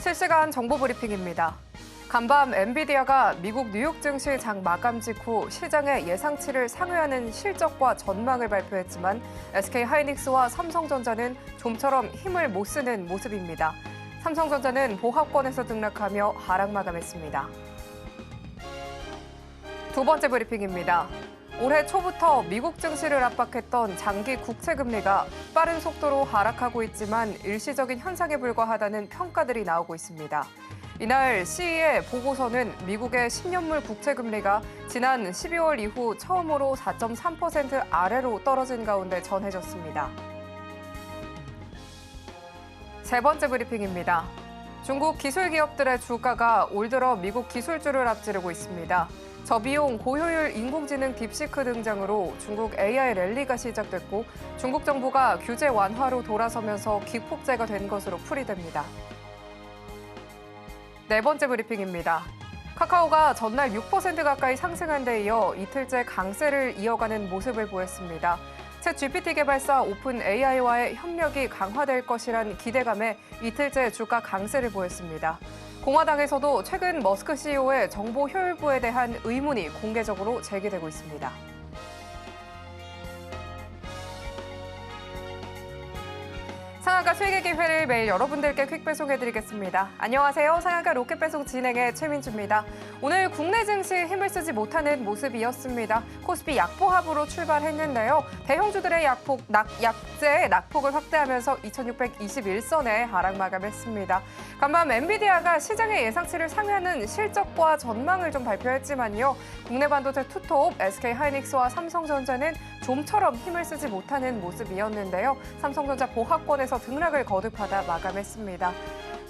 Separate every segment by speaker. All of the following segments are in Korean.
Speaker 1: 실시간 정보 브리핑입니다. 간밤 엔비디아가 미국 뉴욕 증시 장 마감 직후 시장의 예상치를 상회하는 실적과 전망을 발표했지만 SK하이닉스와 삼성전자는 좀처럼 힘을 못 쓰는 모습입니다. 삼성전자는 보합권에서 등락하며 하락 마감했습니다. 두 번째 브리핑입니다. 올해 초부터 미국 증시를 압박했던 장기 국채 금리가 빠른 속도로 하락하고 있지만 일시적인 현상에 불과하다는 평가들이 나오고 있습니다. 이날 CE의 보고서는 미국의 10년물 국채 금리가 지난 12월 이후 처음으로 4.3% 아래로 떨어진 가운데 전해졌습니다. 세 번째 브리핑입니다. 중국 기술 기업들의 주가가 올 들어 미국 기술주를 앞지르고 있습니다. 저비용, 고효율 인공지능 딥시크 등장으로 중국 AI 랠리가 시작됐고 중국 정부가 규제 완화로 돌아서면서 기폭제가 된 것으로 풀이됩니다. 네 번째 브리핑입니다. 카카오가 전날 6% 가까이 상승한 데 이어 이틀째 강세를 이어가는 모습을 보였습니다. 챗 GPT 개발사 오픈 AI와의 협력이 강화될 것이란 기대감에 이틀째 주가 강세를 보였습니다. 공화당에서도 최근 머스크 CEO의 정보 효율부에 대한 의문이 공개적으로 제기되고 있습니다. 상한가 수익의 기회를 매일 여러분들께 퀵 배송해드리겠습니다. 안녕하세요. 상한가 로켓 배송 진행의 최민주입니다. 오늘 국내 증시 힘을 쓰지 못하는 모습이었습니다. 코스피 약보합으로 출발했는데요. 대형주들의 약재 낙폭을 확대하면서 2621선에 하락 마감했습니다. 간밤 엔비디아가 시장의 예상치를 상회하는 실적과 전망을 좀 발표했지만요. 국내 반도체 투톱 SK하이닉스와 삼성전자는 좀처럼 힘을 쓰지 못하는 모습이었는데요. 삼성전자 보합권에서 등락을 거듭하다 마감했습니다.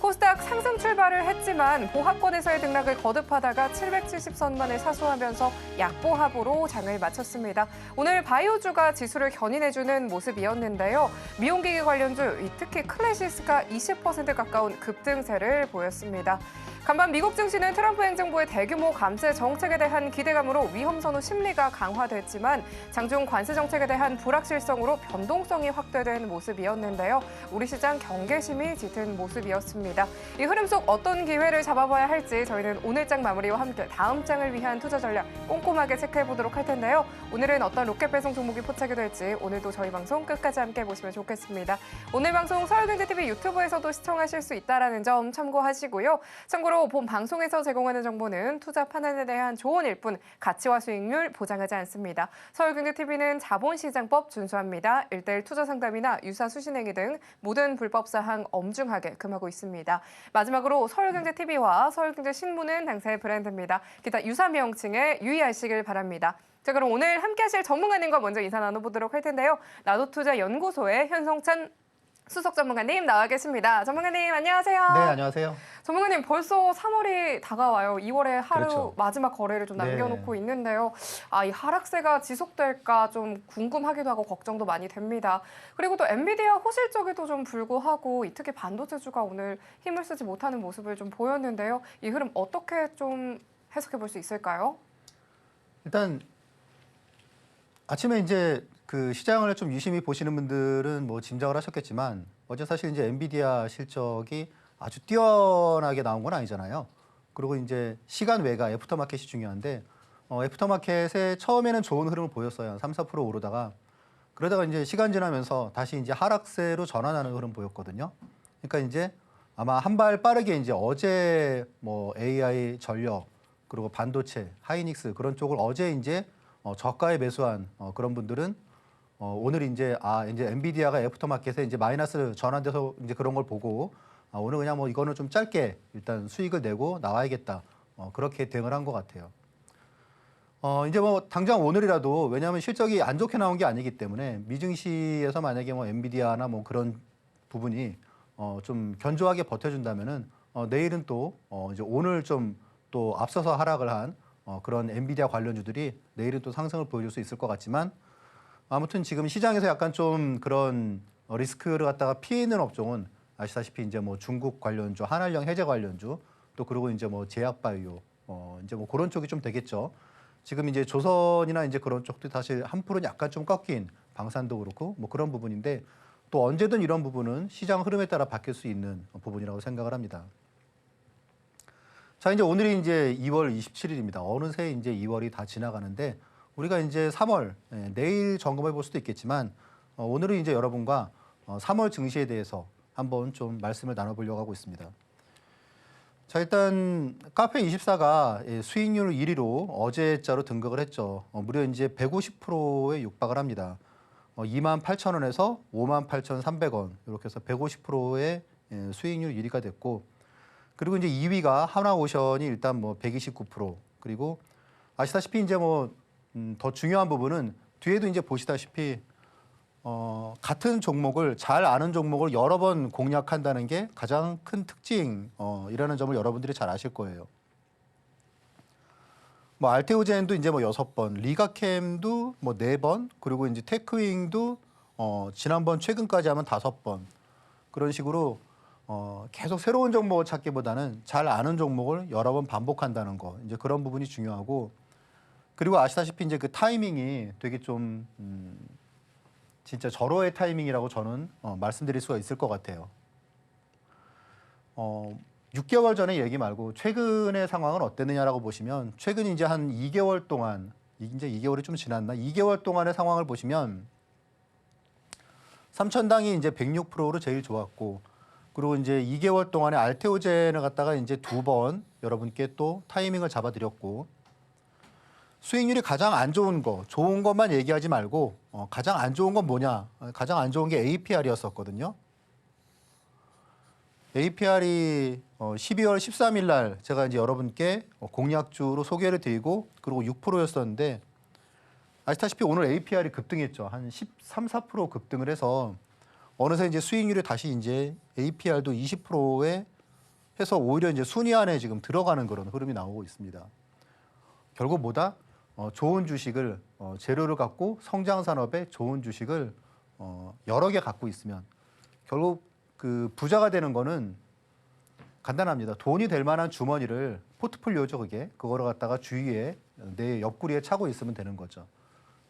Speaker 1: 코스닥 상승 출발을 했지만 보합권에서의 등락을 거듭하다가 770선만을 사수하면서 약보합으로 장을 마쳤습니다. 오늘 바이오주가 지수를 견인해주는 모습이었는데요. 미용기기 관련주, 특히 클래시스가 20% 가까운 급등세를 보였습니다. 간밤 미국 증시는 트럼프 행정부의 대규모 감세 정책에 대한 기대감으로 위험 선호 심리가 강화됐지만 장중 관세 정책에 대한 불확실성으로 변동성이 확대된 모습이었는데요. 우리 시장 경계심이 짙은 모습이었습니다. 이 흐름 속 어떤 기회를 잡아봐야 할지 저희는 오늘 장 마무리와 함께 다음 장을 위한 투자 전략 꼼꼼하게 체크해보도록 할 텐데요. 오늘은 어떤 로켓 배송 종목이 포착이 될지 오늘도 저희 방송 끝까지 함께 보시면 좋겠습니다. 오늘 방송 서울경제TV 유튜브에서도 시청하실 수 있다는 점 참고하시고요. 참고로 본 방송에서 제공하는 정보는 투자 판단에 대한 조언일 뿐 가치와 수익률 보장하지 않습니다. 서울경제TV는 자본시장법 준수합니다. 1:1 투자 상담이나 유사 수신행위 등 모든 불법 사항 엄중하게 금하고 있습니다. 마지막으로 서울경제TV와 서울경제신문은 당사의 브랜드입니다. 기타 유사 명칭에 유의하시길 바랍니다. 자, 그럼 오늘 함께 하실 전문가님과 먼저 인사 나눠보도록 할 텐데요. 나도투자연구소의 현성찬 수석 전문가님 나와 계십니다. 전문가님 안녕하세요.
Speaker 2: 네, 안녕하세요.
Speaker 1: 전문가님 벌써 3월이 다가와요. 2월에 하루
Speaker 2: 그렇죠.
Speaker 1: 마지막 거래를 좀 남겨놓고
Speaker 2: 네.
Speaker 1: 있는데요. 이 하락세가 지속될까 좀 궁금하기도 하고 걱정도 많이 됩니다. 그리고 또 엔비디아 호실적에도 좀 불구하고 특히 반도체주가 오늘 힘을 쓰지 못하는 모습을 좀 보였는데요. 이 흐름 어떻게 좀 해석해 볼 수 있을까요?
Speaker 2: 일단 아침에 이제 그 시장을 좀 유심히 보시는 분들은 뭐 짐작을 하셨겠지만 어제 사실 이제 엔비디아 실적이 아주 뛰어나게 나온 건 아니잖아요. 그리고 이제 시간 외가 애프터마켓이 중요한데 애프터마켓에 처음에는 좋은 흐름을 보였어요. 3, 4% 오르다가 그러다가 이제 시간 지나면서 다시 이제 하락세로 전환하는 흐름 보였거든요. 그러니까 이제 아마 한 발 빠르게 이제 어제 뭐 AI 전력 그리고 반도체, 하이닉스 그런 쪽을 어제 이제 저가에 매수한 그런 분들은 오늘 이제 이제 엔비디아가 애프터마켓에 이제 마이너스 전환돼서 이제 그런 걸 보고 오늘 그냥 뭐 이거는 좀 짧게 일단 수익을 내고 나와야겠다. 그렇게 대응을 한 것 같아요. 이제 뭐 당장 오늘이라도 왜냐하면 실적이 안 좋게 나온 게 아니기 때문에 미증시에서 만약에 뭐 엔비디아나 뭐 그런 부분이 좀 견조하게 버텨준다면은 내일은 또 이제 오늘 좀 또 앞서서 하락을 한 그런 엔비디아 관련주들이 내일은 또 상승을 보여줄 수 있을 것 같지만 아무튼 지금 시장에서 약간 좀 그런 리스크를 갖다가 피해 있는 업종은 아시다시피 이제 뭐 중국 관련주, 한알령 해제 관련주 또 그리고 이제 뭐 제약바이오 이제 뭐 그런 쪽이 좀 되겠죠. 지금 이제 조선이나 이제 그런 쪽도 사실 한풀은 약간 좀 꺾인 방산도 그렇고 뭐 그런 부분인데 또 언제든 이런 부분은 시장 흐름에 따라 바뀔 수 있는 부분이라고 생각을 합니다. 자, 이제 오늘이 이제 2월 27일입니다. 어느새 이제 2월이 다 지나가는데 우리가 이제 3월 내일 점검해 볼 수도 있겠지만 오늘은 이제 여러분과 3월 증시에 대해서 한번 좀 말씀을 나눠보려고 하고 있습니다. 자, 일단 카페24가 수익률 1위로 어제자로 등극을 했죠. 무려 이제 150%에 육박을 합니다. 28,000원에서 58,300원 이렇게 해서 150%의 수익률 1위가 됐고, 그리고 이제 2위가 하나오션이 일단 뭐 129%, 그리고 아시다시피 이제 뭐 더 중요한 부분은 뒤에도 이제 보시다시피 같은 종목을 잘 아는 종목을 여러 번 공략한다는 게 가장 큰 특징이라는 점을 여러분들이 잘 아실 거예요. 뭐 알테오젠도 이제 뭐 6번, 리가캠도 뭐 4번, 그리고 이제 테크윙도 지난번 최근까지 하면 5번. 그런 식으로 계속 새로운 종목을 찾기보다는 잘 아는 종목을 여러 번 반복한다는 거, 이제 그런 부분이 중요하고, 그리고 아시다시피 이제 그 타이밍이 되게 좀 진짜 절호의 타이밍이라고 저는 말씀드릴 수가 있을 것 같아요. 6개월 전에 얘기 말고 최근의 상황은 어땠느냐라고 보시면, 최근 이제 한 2개월 동안, 이제 2개월이 좀 지났나? 2개월 동안의 상황을 보시면 삼천당이 이제 106%로 제일 좋았고, 그리고 이제 2개월 동안에 알테오젠을 갖다가 이제 2번 여러분께 또 타이밍을 잡아드렸고, 수익률이 가장 안 좋은 거, 좋은 것만 얘기하지 말고 가장 안 좋은 건 뭐냐? 가장 안 좋은 게 APR이었었거든요. APR이 12월 13일 날 제가 이제 여러분께 공략주로 소개를 드리고, 그리고 6%였었는데 아시다시피 오늘 APR이 급등했죠. 한 13, 4% 급등을 해서 어느새 이제 수익률이 다시 이제 APR도 20%에 해서 오히려 이제 순위 안에 지금 들어가는 그런 흐름이 나오고 있습니다. 결국 뭐다? 좋은 주식을 재료를 갖고 성장 산업에 좋은 주식을 여러 개 갖고 있으면 결국 그 부자가 되는 거는 간단합니다. 돈이 될 만한 주머니를, 포트폴리오죠, 그거를 갖다가 주위에 내 옆구리에 차고 있으면 되는 거죠.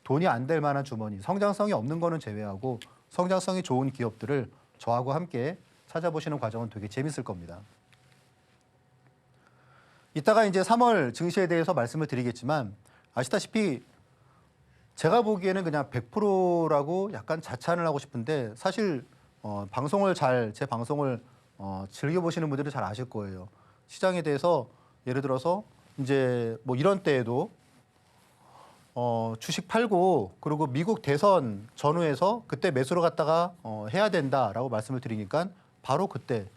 Speaker 2: 돈이 안 될 만한 주머니, 성장성이 없는 거는 제외하고 성장성이 좋은 기업들을 저하고 함께 찾아보시는 과정은 되게 재밌을 겁니다. 이따가 이제 3월 증시에 대해서 말씀을 드리겠지만, 아시다시피 제가 보기에는 그냥 100%라고 약간 자찬을 하고 싶은데, 사실 제 방송을 즐겨보시는 분들이 잘 아실 거예요. 시장에 대해서 예를 들어서 이제 뭐 이런 때에도 주식 팔고, 그리고 미국 대선 전후에서 그때 매수를 갖다가 해야 된다라고 말씀을 드리니까 바로 그때,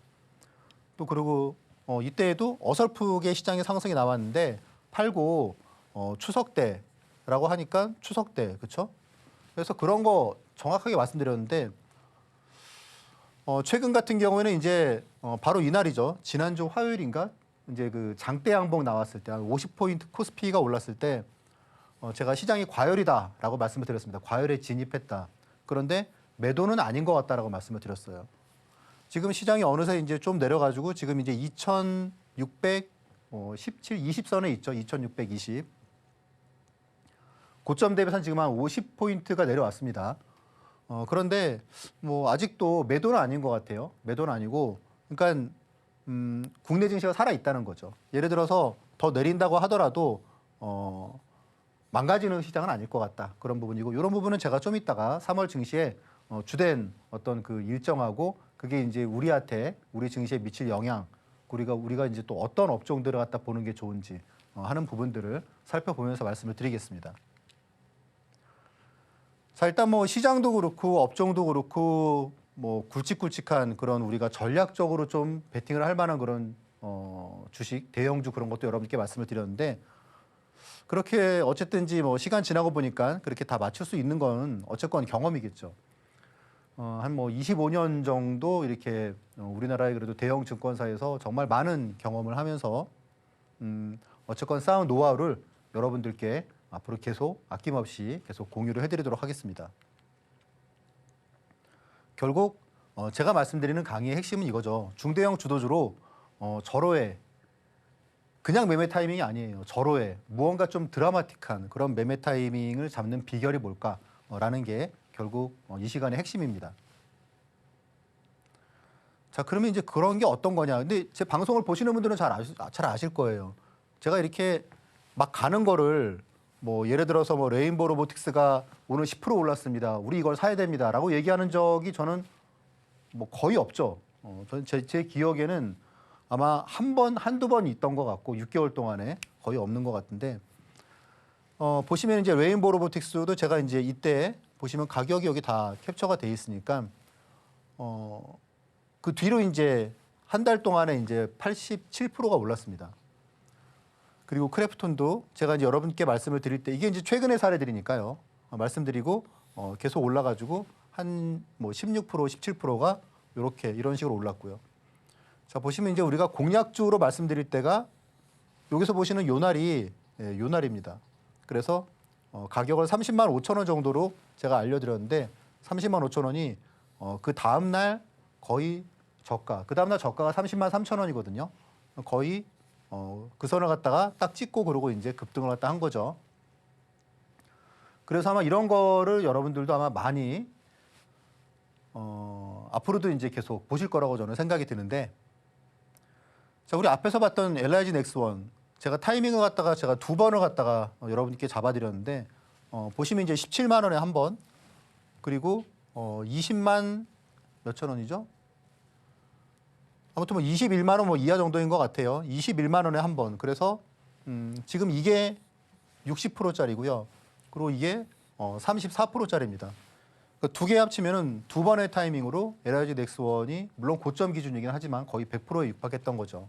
Speaker 2: 또 그리고 이때에도 어설프게 시장의 상승이 나왔는데 팔고 추석 때라고 하니까 추석 때, 그렇죠? 그래서 그런 거 정확하게 말씀드렸는데, 최근 같은 경우에는 이제 바로 이날이죠. 지난주 화요일인가 이제 그 장대 양봉 나왔을 때, 한 50포인트 코스피가 올랐을 때 제가 시장이 과열이다라고 말씀을 드렸습니다. 과열에 진입했다. 그런데 매도는 아닌 것 같다라고 말씀을 드렸어요. 지금 시장이 어느새 이제 좀 내려가지고 지금 이제 2,617, 20선에 있죠. 2,620. 고점 대비해서 지금 한 50포인트가 내려왔습니다. 그런데 뭐 아직도 매도는 아닌 것 같아요. 매도는 아니고, 그러니까 국내 증시가 살아 있다는 거죠. 예를 들어서 더 내린다고 하더라도 망가지는 시장은 아닐 것 같다. 그런 부분이고, 이런 부분은 제가 좀 이따가 3월 증시에 주된 어떤 그 일정하고, 그게 이제 우리한테, 우리 증시에 미칠 영향, 우리가 이제 또 어떤 업종들을 갖다 보는 게 좋은지 하는 부분들을 살펴보면서 말씀을 드리겠습니다. 자, 일단 뭐 시장도 그렇고 업종도 그렇고 뭐 굵직굵직한 그런, 우리가 전략적으로 좀 베팅을 할 만한 그런 주식, 대형주 그런 것도 여러분께 말씀을 드렸는데, 그렇게 어쨌든지 뭐 시간 지나고 보니까 그렇게 다 맞출 수 있는 건 어쨌건 경험이겠죠. 한 뭐 25년 정도 이렇게 우리나라의 그래도 대형 증권사에서 정말 많은 경험을 하면서 어쨌건 쌓은 노하우를 여러분들께 앞으로 계속 아낌없이 계속 공유를 해드리도록 하겠습니다. 결국 제가 말씀드리는 강의의 핵심은 이거죠. 중대형 주도주로 절호의, 그냥 매매 타이밍이 아니에요. 절호의 무언가 좀 드라마틱한 그런 매매 타이밍을 잡는 비결이 뭘까라는 게 결국 이 시간의 핵심입니다. 자, 그러면 이제 그런 게 어떤 거냐. 근데 제 방송을 보시는 분들은 잘 아실 거예요. 제가 이렇게 막 가는 거를 뭐 예를 들어서 뭐 레인보우 로보틱스가 오늘 10% 올랐습니다. 우리 이걸 사야 됩니다라고 얘기하는 적이 저는 뭐 거의 없죠. 저는 제 기억에는 아마 한두 번 있던 것 같고 6개월 동안에 거의 없는 것 같은데 보시면 이제 레인보우 로보틱스도 제가 이제 이때 보시면 가격이 여기 다 캡처가 돼 있으니까 그 뒤로 이제 한 달 동안에 이제 87%가 올랐습니다. 그리고 크래프톤도 제가 이제 여러분께 말씀을 드릴 때 이게 이제 최근의 사례들이니까요. 말씀드리고 계속 올라가지고 한 뭐 16%, 17%가 이런 식으로 올랐고요. 자, 보시면 이제 우리가 공략주로 말씀드릴 때가 여기서 보시는 요 날이 요 날입니다. 그래서 가격을 30만 5천 원 정도로 제가 알려드렸는데 30만 5천 원이 그 다음 날 거의 저가, 그 다음 날 저가가 30만 3천 원이거든요. 거의 그 선을 갖다가 딱 찍고 그러고 이제 급등을 갖다 한 거죠. 그래서 아마 이런 거를 여러분들도 아마 많이 앞으로도 이제 계속 보실 거라고 저는 생각이 드는데, 자, 우리 앞에서 봤던 LIG 넥스원 제가 타이밍을 갖다가 제가 두 번을 갖다가 여러분께 잡아드렸는데 보시면 이제 17만 원에 한 번, 그리고 20만 몇천 원이죠? 아무튼 뭐 21만 원 뭐 이하 정도인 것 같아요. 21만 원에 한 번. 그래서 지금 이게 60%짜리고요. 그리고 이게 34%짜리입니다. 그 두 개 합치면은 두 번의 타이밍으로 LIG 넥스원이 물론 고점 기준이긴 하지만 거의 100%에 육박했던 거죠.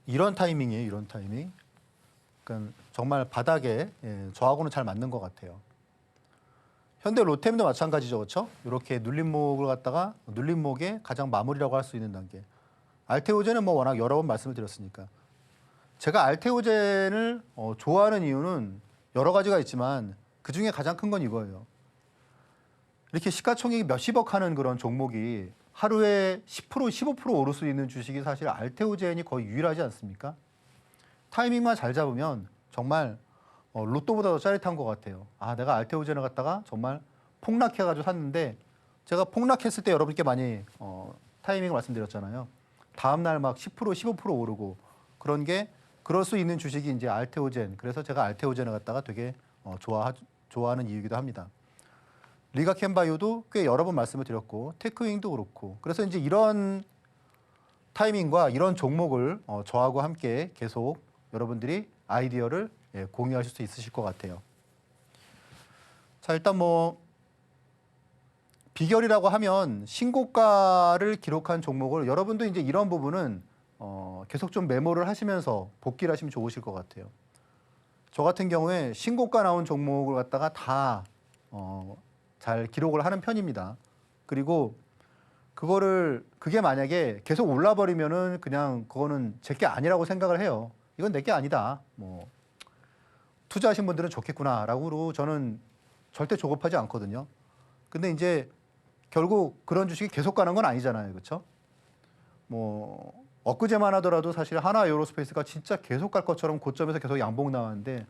Speaker 2: 이런 타이밍이에요. 이런 타이밍. 그러니까 정말 바닥에 저하고는 잘 맞는 것 같아요. 현대 로템도 마찬가지죠, 그렇죠? 이렇게 눌림목을 갖다가 눌림목의 가장 마무리라고 할 수 있는 단계. 알테오젠은 뭐 워낙 여러 번 말씀을 드렸으니까. 제가 알테오젠을 좋아하는 이유는 여러 가지가 있지만 그 중에 가장 큰 건 이거예요. 이렇게 시가총액이 몇십억 하는 그런 종목이 하루에 10%, 15% 오를 수 있는 주식이 사실 알테오젠이 거의 유일하지 않습니까? 타이밍만 잘 잡으면 정말 로또보다 더 짜릿한 것 같아요. 아, 내가 알테오젠을 갖다가 정말 폭락해가지고 샀는데 제가 폭락했을 때 여러분께 많이 타이밍을 말씀드렸잖아요. 다음 날 막 10%, 15% 오르고 그런 게 그럴 수 있는 주식이 이제 알테오젠. 그래서 제가 알테오젠을 갖다가 되게 좋아하는 이유이기도 합니다. 리가켄바이오도 꽤 여러 번 말씀을 드렸고 테크윙도 그렇고 그래서 이제 이런 타이밍과 이런 종목을 저하고 함께 계속 여러분들이 아이디어를 공유하실 수 있으실 것 같아요. 자, 일단 뭐 비결이라고 하면 신고가를 기록한 종목을 여러분도 이제 이런 부분은 계속 좀 메모를 하시면서 복기를 하시면 좋으실 것 같아요. 저 같은 경우에 신고가 나온 종목을 갖다가 다 잘 기록을 하는 편입니다. 그리고 그게 만약에 계속 올라버리면은 그냥 그거는 제 게 아니라고 생각을 해요. 이건 내 게 아니다. 뭐 투자하신 분들은 좋겠구나라고 저는 절대 조급하지 않거든요. 근데 이제 결국 그런 주식이 계속 가는 건 아니잖아요, 그렇죠? 뭐 엊그제만 하더라도 사실 하나 에어로스페이스가 진짜 계속 갈 것처럼 고점에서 계속 양봉 나왔는데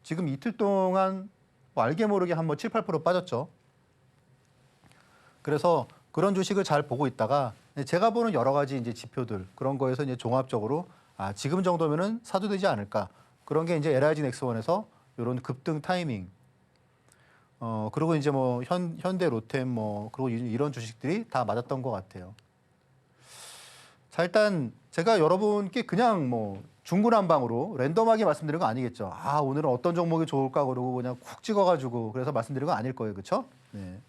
Speaker 2: 지금 이틀 동안 뭐 알게 모르게 한 뭐 7, 8% 빠졌죠. 그래서 그런 주식을 잘 보고 있다가 제가 보는 여러 가지 이제 지표들 그런 거에서 이제 종합적으로 지금 정도면은 사도 되지 않을까. 그런 게 이제 LIG 넥스원에서 이런 급등 타이밍. 그리고 이제 뭐 현대 로템 뭐 그리고 이런 주식들이 다 맞았던 것 같아요. 자, 일단 제가 여러분께 그냥 뭐 중구난방으로 랜덤하게 말씀드린 거 아니겠죠. 오늘은 어떤 종목이 좋을까 그러고 그냥 쿡 찍어가지고 그래서 말씀드린 건 아닐 거예요, 그렇죠? 네.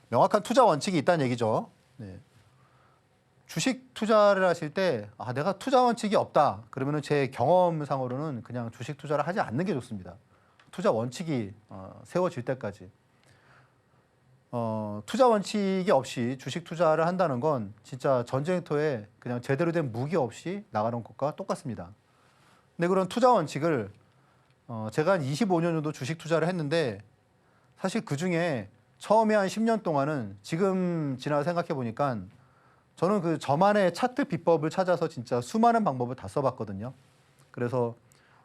Speaker 2: 명확한 투자 원칙이 있다는 얘기죠. 네. 주식 투자를 하실 때 내가 투자 원칙이 없다. 그러면은 제 경험상으로는 그냥 주식 투자를 하지 않는 게 좋습니다. 투자 원칙이 세워질 때까지. 투자 원칙이 없이 주식 투자를 한다는 건 진짜 전쟁터에 그냥 제대로 된 무기 없이 나가는 것과 똑같습니다. 근데 그런 투자 원칙을 제가 한 25년 정도 주식 투자를 했는데 사실 그 중에 처음에 한 10년 동안은 지금 지나 생각해 보니까 저는 그 저만의 차트 비법을 찾아서 진짜 수많은 방법을 다 써봤거든요. 그래서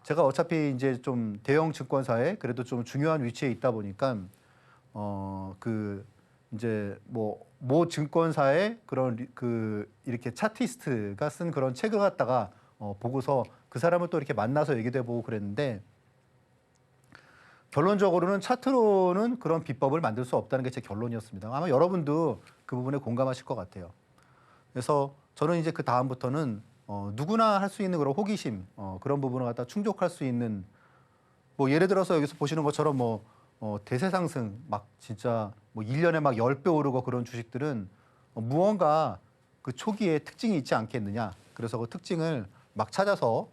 Speaker 2: 제가 어차피 이제 좀 대형 증권사에 그래도 좀 중요한 위치에 있다 보니까 그 이제 모 증권사의 그런 이렇게 차티스트가 쓴 그런 책을 갖다가 보고서 그 사람을 또 이렇게 만나서 얘기도 해보고 그랬는데 결론적으로는 차트로는 그런 비법을 만들 수 없다는 게 제 결론이었습니다. 아마 여러분도 그 부분에 공감하실 것 같아요. 그래서 저는 이제 그 다음부터는 누구나 할 수 있는 그런 호기심 그런 부분을 갖다 충족할 수 있는 예를 들어서 여기서 보시는 것처럼 대세 상승 막 진짜 1년에 막 10배 오르고 그런 주식들은 무언가 그 초기에 특징이 있지 않겠느냐. 그래서 그 특징을 막 찾아서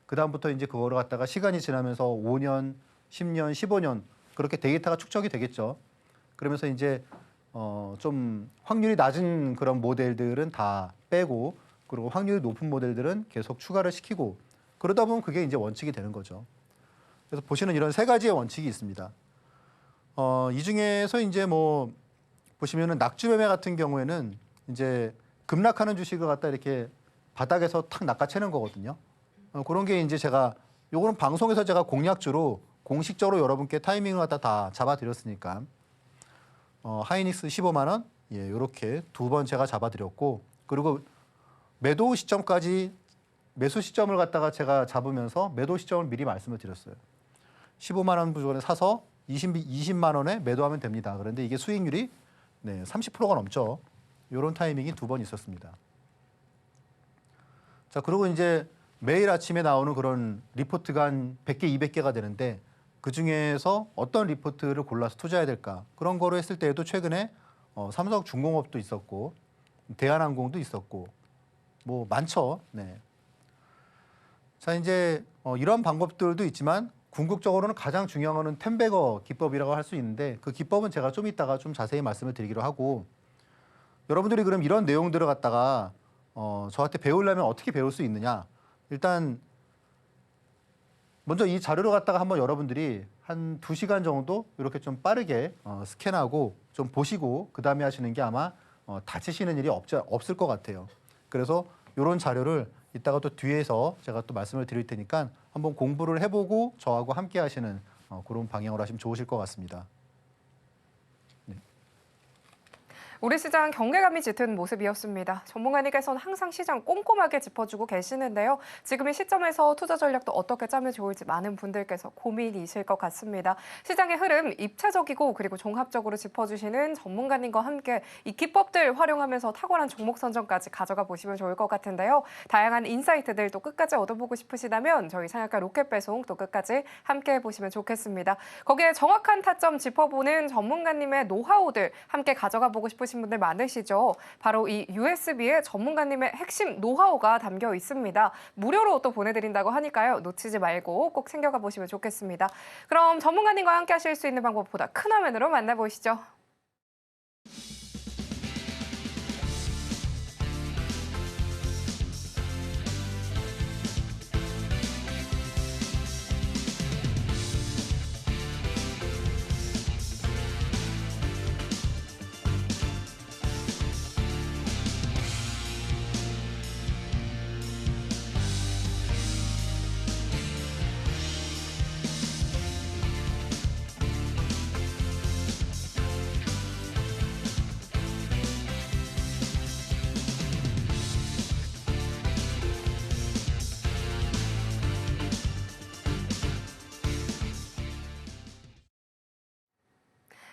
Speaker 2: 그 다음부터 이제 그거를 갖다가 시간이 지나면서 5년, 10년, 15년 그렇게 데이터가 축적이 되겠죠. 그러면서 이제 좀 확률이 낮은 그런 모델들은 다 빼고 그리고 확률이 높은 모델들은 계속 추가를 시키고 그러다 보면 그게 이제 원칙이 되는 거죠. 그래서 보시는 이런 세 가지의 원칙이 있습니다. 이 중에서 이제 보시면은 낙주매매 같은 경우에는 이제 급락하는 주식을 갖다 이렇게 바닥에서 탁 낚아채는 거거든요. 그런 게 이제 요거는 방송에서 제가 공략주로 공식적으로 여러분께 타이밍을 갖다 다 잡아드렸으니까 하이닉스 15만 원, 이렇게 두 번 제가 잡아드렸고 그리고 매도 시점까지 매수 시점을 갖다가 제가 잡으면서 매도 시점을 미리 말씀을 드렸어요. 15만 원 부족에 사서 20만 원에 매도하면 됩니다. 그런데 이게 수익률이 30%가 넘죠. 이런 타이밍이 두 번 있었습니다. 자, 그리고 이제 매일 아침에 나오는 그런 리포트가 한 100개, 200개가 되는데 그 중에서 어떤 리포트를 골라서 투자해야 될까? 그런 거로 했을 때에도 최근에 삼성중공업도 있었고 대한항공도 있었고 많죠. 자, 이제 이런 방법들도 있지만 궁극적으로는 가장 중요한 거는 10배거 기법이라고 할 수 있는데 그 기법은 제가 좀 이따가 좀 자세히 말씀을 드리기로 하고 여러분들이 그럼 이런 내용들을 갖다가 저한테 배우려면 어떻게 배울 수 있느냐? 일단 먼저 이 자료를 갖다가 한번 여러분들이 한 2시간 정도 이렇게 좀 빠르게 스캔하고 좀 보시고 그 다음에 하시는 게 아마 다치시는 일이 없을 것 같아요. 그래서 이런 자료를 이따가 또 뒤에서 제가 또 말씀을 드릴 테니까 한번 공부를 해보고 저하고 함께 하시는 그런 방향으로 하시면 좋으실 것 같습니다.
Speaker 1: 우리 시장 경계감이 짙은 모습이었습니다. 전문가님께서는 항상 시장 꼼꼼하게 짚어주고 계시는데요. 지금 이 시점에서 투자 전략도 어떻게 짜면 좋을지 많은 분들께서 고민이실 것 같습니다. 시장의 흐름 입체적이고 그리고 종합적으로 짚어주시는 전문가님과 함께 이 기법들 활용하면서 탁월한 종목 선정까지 가져가 보시면 좋을 것 같은데요. 다양한 인사이트들 또 끝까지 얻어보고 싶으시다면 저희 상한가 로켓배송 또 끝까지 함께 해보시면 좋겠습니다. 거기에 정확한 타점 짚어보는 전문가님의 노하우들 함께 가져가 보고 싶으신 분들 많으시죠. 바로 이 USB에 전문가님의 핵심 노하우가 담겨 있습니다. 무료로 또 보내드린다고 하니까요. 놓치지 말고 꼭 챙겨가 보시면 좋겠습니다. 그럼 전문가님과 함께 하실 수 있는 방법보다 큰 화면으로 만나보시죠.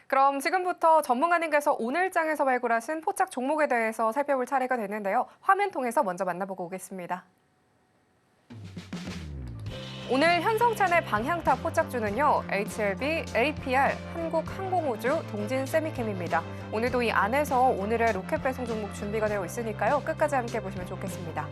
Speaker 1: 그럼 지금부터 전문가님께서 오늘장에서 발굴하신 포착 종목에 대해서 살펴볼 차례가 되는데요. 화면 통해서 먼저 만나보고 오겠습니다. 오늘 현성찬의 방향타 포착주는요. HLB, APR, 한국항공우주, 동진세미캠입니다. 오늘도 이 안에서 오늘의 로켓 배송 종목 준비가 되어 있으니까요. 끝까지 함께 보시면 좋겠습니다.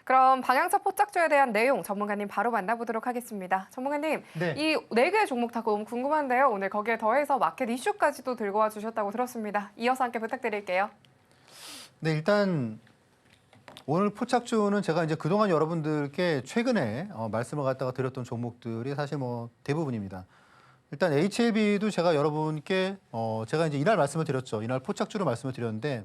Speaker 1: 그럼 방향차 포착주에 대한 내용 전문가님 바로 만나보도록 하겠습니다. 전문가님, 이 4개의 종목 다 너무 궁금한데요. 오늘 거기에 더해서 마켓 이슈까지도 들고 와 주셨다고 들었습니다. 이어서 함께 부탁드릴게요.
Speaker 2: 네, 일단 오늘 포착주는 제가 이제 그동안 여러분들께 최근에 말씀을 갖다가 드렸던 종목들이 사실 대부분입니다. 일단 HLB도 제가 여러분께 제가 이제 이날 말씀을 드렸죠. 이날 포착주로 말씀을 드렸는데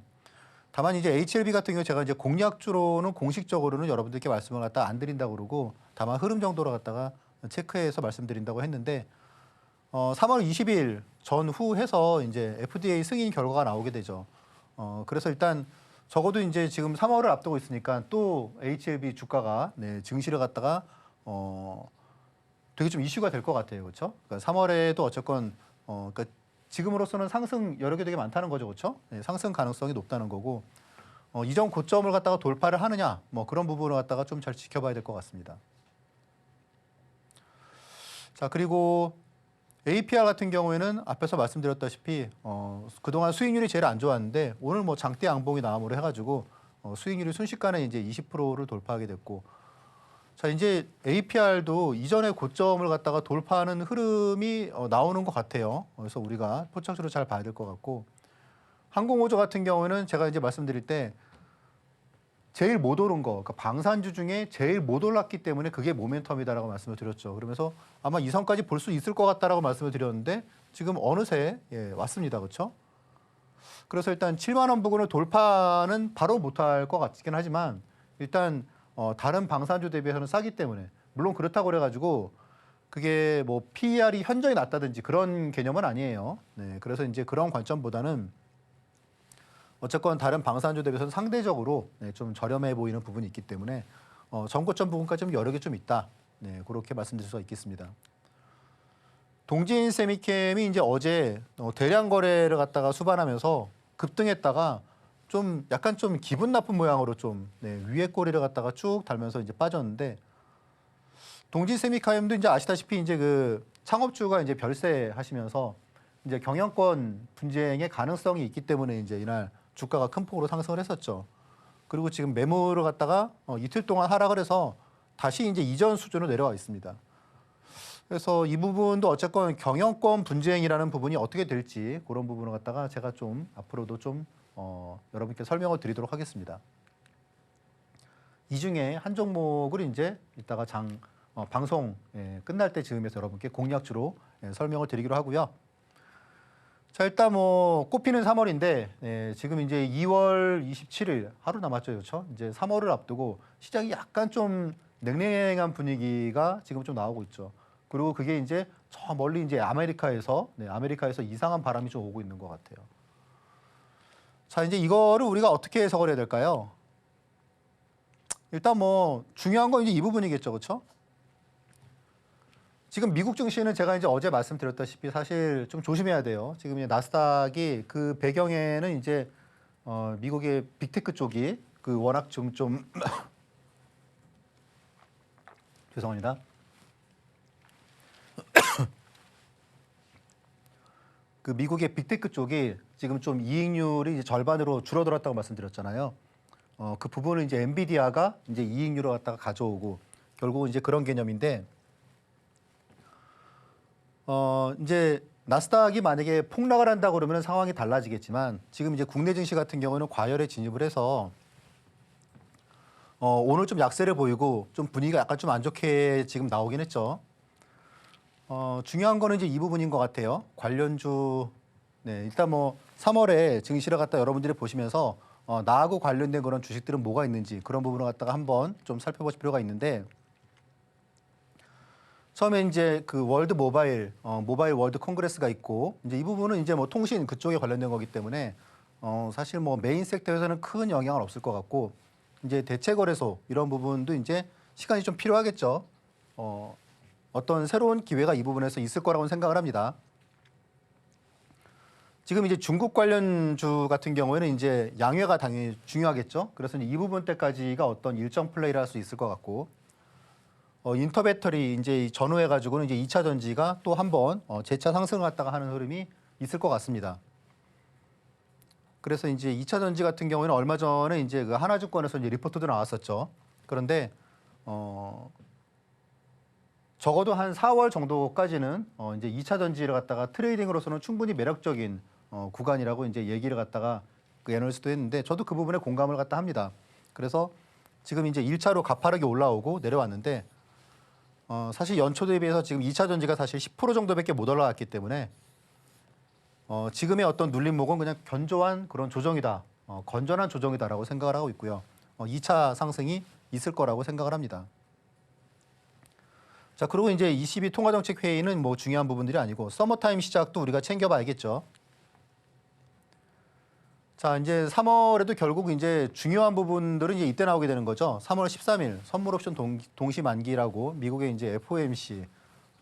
Speaker 2: 다만 이제 HLB 같은 경우 제가 이제 공략주로는 공식적으로는 여러분들께 말씀을 갖다 안 드린다고 그러고 다만 흐름 정도로 갖다가 체크해서 말씀드린다고 했는데 3월 20일 전후해서 이제 FDA 승인 결과가 나오게 되죠. 그래서 일단 적어도 이제 지금 3월을 앞두고 있으니까 또 HLB 주가가 증시를 갖다가 되게 좀 이슈가 될 것 같아요, 그렇죠? 그러니까 3월에도 어쨌건 그러니까 지금으로서는 상승 여력이 되게 많다는 거죠, 그렇죠? 상승 가능성이 높다는 거고 이전 고점을 갖다가 돌파를 하느냐, 뭐 그런 부분을 갖다가 좀 잘 지켜봐야 될 것 같습니다. 자, 그리고 APR 같은 경우에는 앞에서 말씀드렸다시피 그동안 수익률이 제일 안 좋았는데 오늘 뭐 장대 양봉이 나옴으로 해가지고 수익률이 순식간에 이제 20%를 돌파하게 됐고, 자 이제 APR도 이전의 고점을 갖다가 돌파하는 흐름이 나오는 것 같아요. 그래서 우리가 포착적으로 잘 봐야 될 것 같고, 항공우주 같은 경우에는 제가 이제 말씀드릴 때 제일 못 오른 거, 그러니까 방산주 중에 제일 못 올랐기 때문에 그게 모멘텀이다라고 말씀을 드렸죠. 그러면서 아마 이 선까지 볼 수 있을 것 같다라고 말씀을 드렸는데 지금 어느새 왔습니다, 그렇죠? 그래서 일단 7만 원 부근을 돌파는 바로 못할 것 같긴 하지만 일단 다른 방산주 대비해서는 싸기 때문에, 물론 그렇다고 그래가지고 그게 뭐 PER이 현저히 낮다든지 그런 개념은 아니에요. 네, 그래서 이제 그런 관점보다는 어쨌건 다른 방산주 대비해서는 상대적으로 좀 저렴해 보이는 부분이 있기 때문에 전고점 부분까지 좀 여력이 좀 있다. 네, 그렇게 말씀드릴 수가 있겠습니다. 동진 세미캠이 이제 어제 대량 거래를 갖다가 수반하면서 급등했다가 좀 약간 좀 기분 나쁜 모양으로 좀 위에 꼬리를 갖다가 쭉 달면서 이제 빠졌는데, 동진 세미캠도 이제 아시다시피 이제 그 창업주가 이제 별세하시면서 이제 경영권 분쟁의 가능성이 있기 때문에 이제 이날 주가가 큰 폭으로 상승을 했었죠. 그리고 지금 매물을 갖다가 이틀 동안 하락을 해서 다시 이제 이전 수준으로 내려와 있습니다. 그래서 이 부분도 어쨌건 경영권 분쟁이라는 부분이 어떻게 될지 그런 부분을 갖다가 제가 좀 앞으로도 좀 여러분께 설명을 드리도록 하겠습니다. 이 중에 한 종목을 이제 이따가 방송 끝날 때 즈음에서 여러분께 공략주로 설명을 드리기로 하고요. 자, 일단 뭐 꽃피는 3월인데 지금 이제 2월 27일 하루 남았죠, 그렇죠? 이제 3월을 앞두고 시장이 약간 좀 냉랭한 분위기가 지금 좀 나오고 있죠. 그리고 그게 이제 저 멀리 이제 아메리카에서 이상한 바람이 좀 오고 있는 것 같아요. 자, 이제 이거를 우리가 어떻게 해석을 해야 될까요? 일단 뭐 중요한 건 이제 이 부분이겠죠, 그렇죠? 지금 미국 증시는 제가 이제 어제 말씀드렸다시피 사실 좀 조심해야 돼요. 지금 이제 나스닥이 그 배경에는 이제 미국의 빅테크 쪽이 그 워낙 좀 죄송합니다. 그 미국의 빅테크 쪽이 지금 좀 이익률이 이제 절반으로 줄어들었다고 말씀드렸잖아요. 그 부분을 이제 엔비디아가 이제 이익률을 갖다가 가져오고 결국은 이제 그런 개념인데, 이제 나스닥이 만약에 폭락을 한다 그러면 상황이 달라지겠지만 지금 이제 국내 증시 같은 경우는 과열에 진입을 해서 오늘 좀 약세를 보이고 좀 분위기가 약간 좀 안 좋게 지금 나오긴 했죠. 중요한 거는 이제 이 부분인 것 같아요. 관련주, 일단 뭐 3월에 증시를 갖다 여러분들이 보시면서 나하고 관련된 그런 주식들은 뭐가 있는지 그런 부분을 갖다가 한번 좀 살펴보실 필요가 있는데, 처음에 이제 그 월드 모바일 월드 콩그레스가 있고 이제 이 부분은 이제 뭐 통신 그쪽에 관련된 거기 때문에 사실 뭐 메인 섹터에서는 큰 영향은 없을 것 같고, 이제 대체 거래소 이런 부분도 이제 시간이 좀 필요하겠죠. 어떤 새로운 기회가 이 부분에서 있을 거라고 생각을 합니다. 지금 이제 중국 관련주 같은 경우에는 이제 양회가 당연히 중요하겠죠. 그래서 이 부분 때까지가 어떤 일정 플레이를 할 수 있을 것 같고, 인터배터리 이제 전후해 가지고는 이제 2차 전지가 또 한번 재차 상승을 갖다가 하는 흐름이 있을 것 같습니다. 그래서 이제 2차 전지 같은 경우에는 얼마 전에 이제 그 하나증권에서 이제 리포트도 나왔었죠. 그런데 적어도 한 4월 정도까지는 이제 2차 전지를 갖다가 트레이딩으로서는 충분히 매력적인 구간이라고 이제 얘기를 갖다가 그 애널리스트도 했는데 저도 그 부분에 공감을 갖다 합니다. 그래서 지금 이제 1차로 가파르게 올라오고 내려왔는데 사실 연초 대비해서 지금 2차 전지가 사실 10% 정도밖에 못 올라갔기 때문에 지금의 어떤 눌림목은 그냥 견조한 그런 조정이다, 건전한 조정이다라고 생각을 하고 있고요. 2차 상승이 있을 거라고 생각을 합니다. 자, 그리고 이제 22 통화정책회의는 뭐 중요한 부분들이 아니고 서머타임 시작도 우리가 챙겨봐야겠죠. 자, 이제 3월에도 결국 이제 중요한 부분들은 이제 이때 나오게 되는 거죠. 3월 13일 선물 옵션 동시 만기라고 미국의 이제 FOMC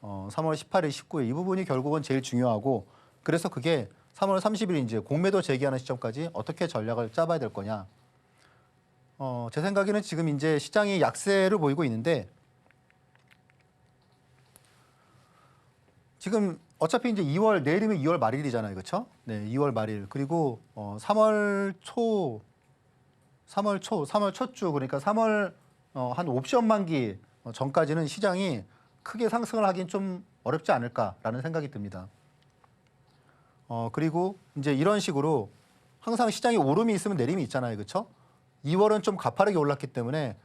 Speaker 2: 3월 18일, 19일 이 부분이 결국은 제일 중요하고 그래서 그게 3월 30일 이제 공매도 제기하는 시점까지 어떻게 전략을 짜봐야 될 거냐. 제 생각에는 지금 이제 시장이 약세를 보이고 있는데 지금 어차피 이제 2월 내일이면 2월 말일이잖아요, 그렇죠? 네, 2월 말일 그리고 3월 첫 주 그러니까 3월 한 옵션 만기 전까지는 시장이 크게 상승을 하긴 좀 어렵지 않을까라는 생각이 듭니다. 그리고 이제 이런 식으로 항상 시장이 오름이 있으면 내림이 있잖아요, 그렇죠? 2월은 좀 가파르게 올랐기 때문에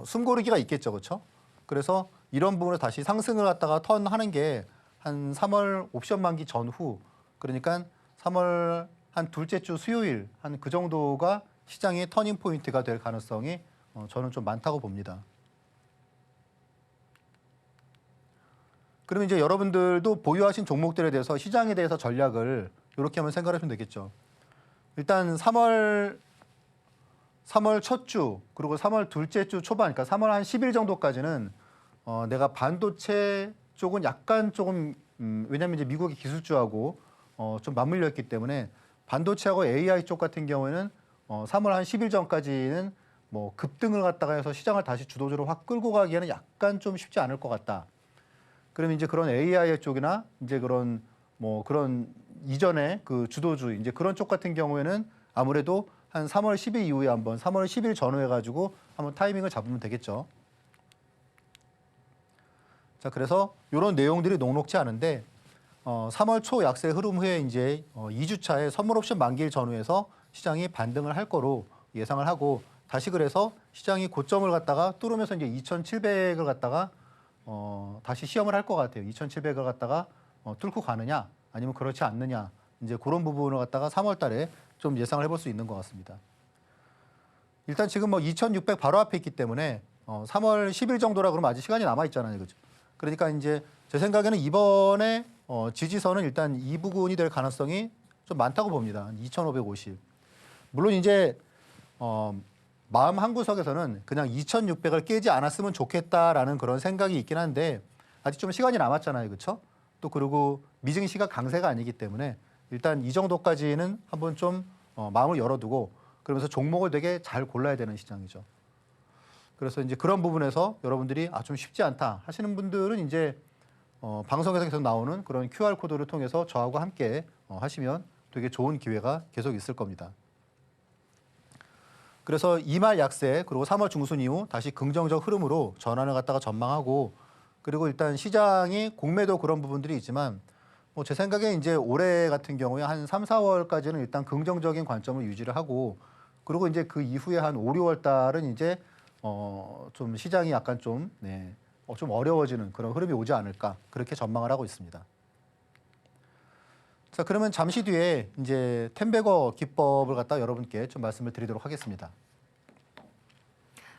Speaker 2: 숨고르기가 있겠죠, 그렇죠? 그래서 이런 부분을 다시 상승을 갖다가 턴하는 게 한 3월 옵션 만기 전후 그러니까 3월 한 둘째 주 수요일 한 그 정도가 시장의 터닝 포인트가 될 가능성이 저는 좀 많다고 봅니다. 그러면 이제 여러분들도 보유하신 종목들에 대해서 시장에 대해서 전략을 이렇게 한번 생각하시면 되겠죠. 일단 3월 첫 주 그리고 3월 둘째 주 초반 그러니까 3월 한 10일 정도까지는 내가 반도체 쪽은 약간 조금 왜냐하면 이제 미국의 기술주하고 좀 맞물려 있기 때문에 반도체하고 AI 쪽 같은 경우에는 3월 한 10일 전까지는 뭐 급등을 갖다가 해서 시장을 다시 주도적으로 확 끌고 가기에는 약간 좀 쉽지 않을 것 같다. 그러면 이제 그런 AI 쪽이나 이제 그런 뭐 그런 이전에 그 주도주 이제 그런 쪽 같은 경우에는 아무래도 한 3월 10일 이후에 한번 3월 10일 전후해 가지고 한번 타이밍을 잡으면 되겠죠. 자, 그래서 이런 내용들이 녹록지 않은데 3월 초 약세 흐름 후에 이제 2주차에 선물 옵션 만기일 전후에서 시장이 반등을 할 거로 예상을 하고 다시 그래서 시장이 고점을 갖다가 뚫으면서 이제 2,700을 갖다가 다시 시험을 할 것 같아요. 2,700을 갖다가 뚫고 가느냐 아니면 그렇지 않느냐 이제 그런 부분을 갖다가 3월 달에 좀 예상을 해볼 수 있는 것 같습니다. 일단 지금 뭐 2,600 바로 앞에 있기 때문에 3월 10일 정도라 그러면 아직 시간이 남아 있잖아요, 그죠? 그러니까 이제 제 생각에는 이번에 지지선은 일단 이 부근이 될 가능성이 좀 많다고 봅니다. 2,550. 물론 이제 마음 한구석에서는 그냥 2,600을 깨지 않았으면 좋겠다라는 그런 생각이 있긴 한데 아직 좀 시간이 남았잖아요, 그렇죠? 또 그리고 미증시가 강세가 아니기 때문에 일단 이 정도까지는 한번 좀 마음을 열어두고 그러면서 종목을 되게 잘 골라야 되는 시장이죠. 그래서 이제 그런 부분에서 여러분들이 좀 쉽지 않다 하시는 분들은 이제 방송에서 계속 나오는 그런 QR 코드를 통해서 저하고 함께 하시면 되게 좋은 기회가 계속 있을 겁니다. 그래서 2말 약세 그리고 3월 중순 이후 다시 긍정적 흐름으로 전환을 갖다가 전망하고 그리고 일단 시장이 공매도 그런 부분들이 있지만 뭐 제 생각에 이제 올해 같은 경우에 한 3, 4월까지는 일단 긍정적인 관점을 유지를 하고 그리고 이제 그 이후에 한 5, 6월 달은 이제 좀 시장이 약간 좀 좀 어려워지는 그런 흐름이 오지 않을까 그렇게 전망을 하고 있습니다. 자, 그러면 잠시 뒤에 이제 텐베거 기법을 갖다 여러분께 좀 말씀을 드리도록 하겠습니다.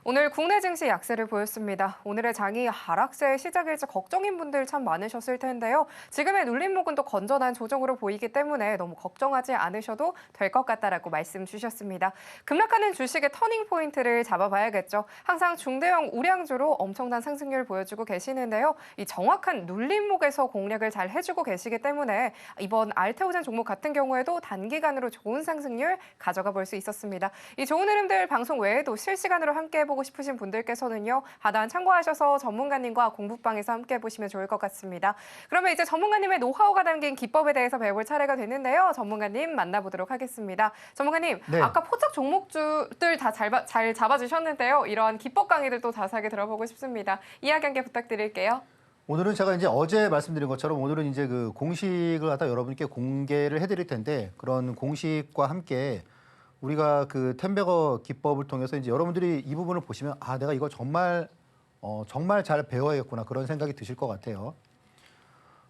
Speaker 1: 오늘 국내 증시 약세를 보였습니다. 오늘의 장이 하락세의 시작일지 걱정인 분들 참 많으셨을 텐데요. 지금의 눌림목은 또 건전한 조정으로 보이기 때문에 너무 걱정하지 않으셔도 될 것 같다라고 말씀 주셨습니다. 급락하는 주식의 터닝 포인트를 잡아봐야겠죠. 항상 중대형 우량주로 엄청난 상승률 보여주고 계시는데요. 이 정확한 눌림목에서 공략을 잘 해주고 계시기 때문에 이번 알테오젠 종목 같은 경우에도 단기간으로 좋은 상승률 가져가 볼 수 있었습니다. 이 좋은 흐름들 방송 외에도 실시간으로 함께 해보고 싶으신 분들께서는요. 하단 참고하셔서 전문가님과 공부방에서 함께 해보시면 좋을 것 같습니다. 그러면 이제 전문가님의 노하우가 담긴 기법에 대해서 배워볼 차례가 됐는데요. 전문가님 만나보도록 하겠습니다. 전문가님,
Speaker 2: 네.
Speaker 1: 아까 포착 종목주들 다 잘 잡아주셨는데요. 이러한 기법 강의들도 자세하게 들어보고 싶습니다. 이야기 함께 부탁드릴게요.
Speaker 2: 오늘은 제가 이제 어제 말씀드린 것처럼 오늘은 이제 그 공식을 갖다 여러분께 공개를 해드릴 텐데 그런 공식과 함께 우리가 그 텐베거 기법을 통해서 이제 여러분들이 이 부분을 보시면 내가 이거 정말 잘 배워야겠구나 그런 생각이 드실 것 같아요.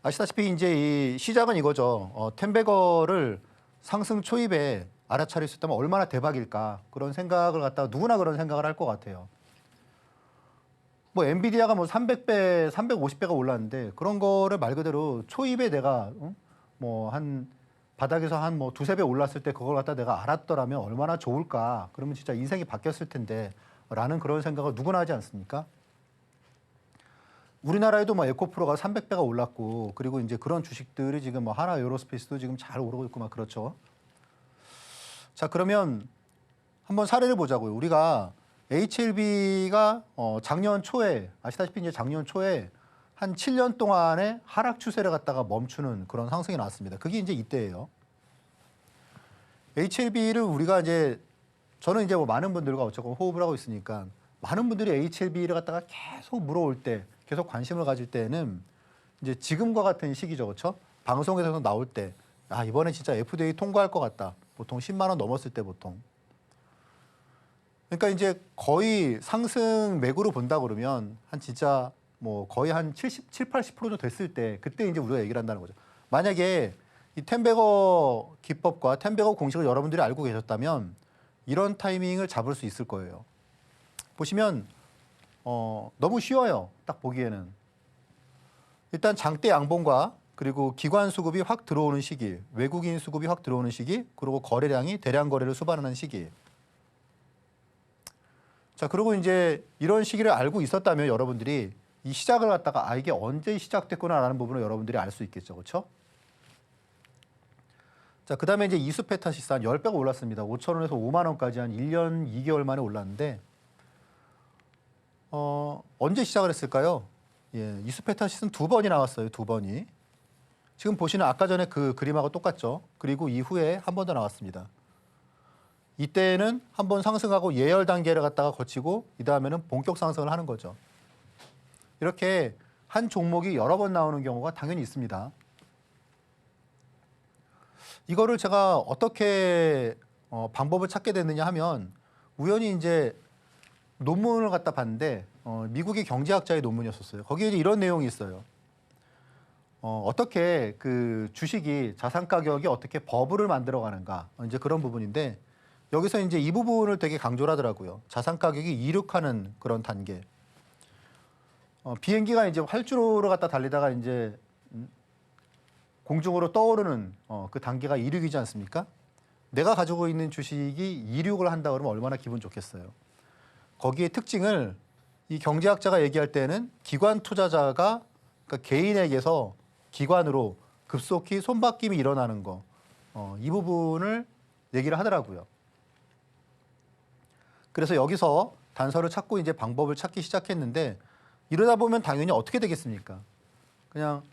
Speaker 2: 아시다시피 이제 이 시작은 이거죠. 텐베거를 상승 초입에 알아차릴 수 있다면 얼마나 대박일까 그런 생각을 갖다가 누구나 그런 생각을 할 것 같아요. 뭐 엔비디아가 뭐 300배, 350배가 올랐는데 그런 거를 말 그대로 초입에 내가 뭐 한 바닥에서 한 뭐 두세 배 올랐을 때 그걸 갖다 내가 알았더라면 얼마나 좋을까. 그러면 진짜 인생이 바뀌었을 텐데 라는 그런 생각을 누구나 하지 않습니까? 우리나라에도 뭐 에코프로가 300배가 올랐고 그리고 이제 그런 주식들이 지금 뭐 하나 에어로스페이스도 지금 잘 오르고 있고 막 그렇죠. 자, 그러면 한번 사례를 보자고요. 우리가 HLB가 작년 초에 아시다시피 이제 작년 초에 한 7년 동안의 하락 추세를 갖다가 멈추는 그런 상승이 나왔습니다. 그게 이제 이때예요. HLB를 우리가 이제 저는 이제 뭐 많은 분들과 어쨌건 호흡을 하고 있으니까 많은 분들이 HLB를 갖다가 계속 물어올 때, 계속 관심을 가질 때는 이제 지금과 같은 시기죠, 그렇죠? 방송에서 나올 때, 아 이번에 진짜 FDA 통과할 것 같다. 보통 10만 원 넘었을 때 보통. 그러니까 이제 거의 상승 맥으로 본다 그러면 한 진짜 뭐 거의 한 80% 정도 됐을 때 그때 이제 우리가 얘기를 한다는 거죠. 만약에 이 텐베거 기법과 텐베거 공식을 여러분들이 알고 계셨다면 이런 타이밍을 잡을 수 있을 거예요. 보시면 너무 쉬워요. 딱 보기에는. 일단 장대 양봉과 그리고 기관 수급이 확 들어오는 시기, 외국인 수급이 확 들어오는 시기, 그리고 거래량이 대량 거래를 수반하는 시기. 자, 그리고 이제 이런 시기를 알고 있었다면 여러분들이 이 시작을 갖다가 이게 언제 시작됐구나라는 부분을 여러분들이 알 수 있겠죠. 그렇죠? 자, 그다음에 이제 이수페타시스 한 10배가 올랐습니다. 5,000원에서 5만 원까지 한 1년 2개월 만에 올랐는데 언제 시작을 했을까요? 예, 이수페타시스는 두 번이 나왔어요. 두 번이. 지금 보시는 아까 전에 그 그림하고 똑같죠. 그리고 이후에 한 번 더 나왔습니다. 이때는 한 번 상승하고 예열 단계를 갖다가 거치고 이 다음에는 본격 상승을 하는 거죠. 이렇게 한 종목이 여러 번 나오는 경우가 당연히 있습니다. 이거를 제가 어떻게 방법을 찾게 됐느냐 하면 우연히 이제 논문을 갖다 봤는데 미국의 경제학자의 논문이었었어요. 거기에 이제 이런 내용이 있어요. 어떻게 그 주식이 자산 가격이 어떻게 버블을 만들어 가는가 이제 그런 부분인데 여기서 이제 이 부분을 되게 강조를 하더라고요. 자산 가격이 이륙하는 그런 단계. 비행기가 이제 활주로를 갖다 달리다가 이제 공중으로 떠오르는 그 단계가 이륙이지 않습니까? 내가 가지고 있는 주식이 이륙을 한다 그러면 얼마나 기분 좋겠어요. 거기에 특징을 이 경제학자가 얘기할 때는 기관 투자자가 그러니까 개인에게서 기관으로 급속히 손바뀜이 일어나는 거, 이 부분을 얘기를 하더라고요. 그래서 여기서 단서를 찾고 이제 방법을 찾기 시작했는데 이러다 보면 당연히 어떻게 되겠습니까? 그냥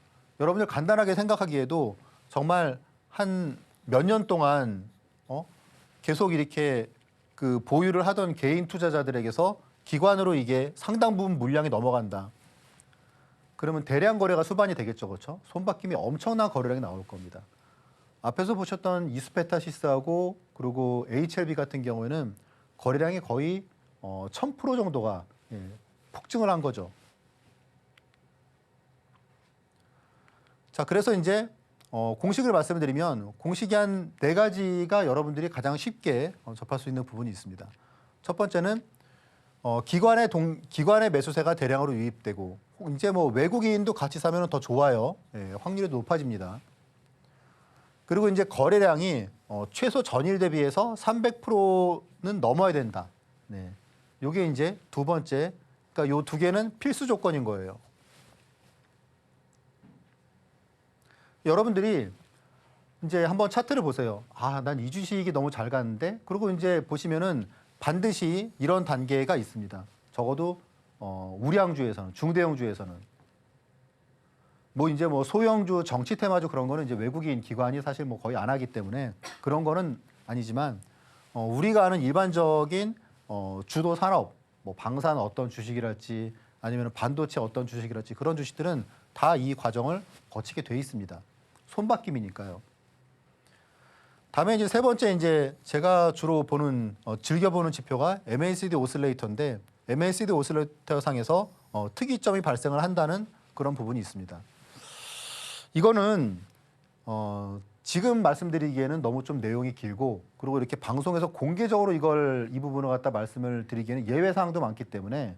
Speaker 2: 여러분들 간단하게 생각하기에도 정말 한 몇 년 동안 계속 이렇게 그 보유를 하던 개인 투자자들에게서 기관으로 이게 상당 부분 물량이 넘어간다. 그러면 대량 거래가 수반이 되겠죠, 그렇죠? 손바뀜이 엄청난 거래량이 나올 겁니다. 앞에서 보셨던 이수페타시스하고 그리고 HLB 같은 경우에는 거래량이 거의 1000% 정도가 폭증을 한 거죠. 자, 그래서 이제 공식을 말씀드리면 공식이 한 4가지가 여러분들이 가장 쉽게 접할 수 있는 부분이 있습니다. 첫 번째는 기관의 매수세가 대량으로 유입되고 이제 뭐 외국인도 같이 사면 더 좋아요. 확률이 높아집니다. 그리고 이제 거래량이 최소 전일 대비해서 300%는 넘어야 된다. 네. 요게 이제 두 번째. 그러니까 요 두 개는 필수 조건인 거예요. 여러분들이 이제 한번 차트를 보세요. 아, 난 이 주식이 너무 잘 가는데. 그리고 이제 보시면은 반드시 이런 단계가 있습니다. 적어도 우량주에서는 중대형주에서는 뭐 이제 뭐 소형주, 정치 테마주 그런 거는 이제 외국인 기관이 사실 뭐 거의 안 하기 때문에 그런 거는 아니지만 우리가 아는 일반적인 주도 산업, 뭐 방산 어떤 주식이랄지 아니면 반도체 어떤 주식이랄지 그런 주식들은 다 이 과정을 거치게 돼 있습니다. 손바뀜이니까요. 다음에 이제 세 번째 이제 제가 주로 보는 즐겨보는 지표가 MACD 오슬레이터인데 MACD 오슬레이터 상에서 특이점이 발생을 한다는 그런 부분이 있습니다. 이거는 지금 말씀드리기에는 너무 좀 내용이 길고 그리고 이렇게 방송에서 공개적으로 이 부분을 갖다 말씀을 드리기에는 예외 사항도 많기 때문에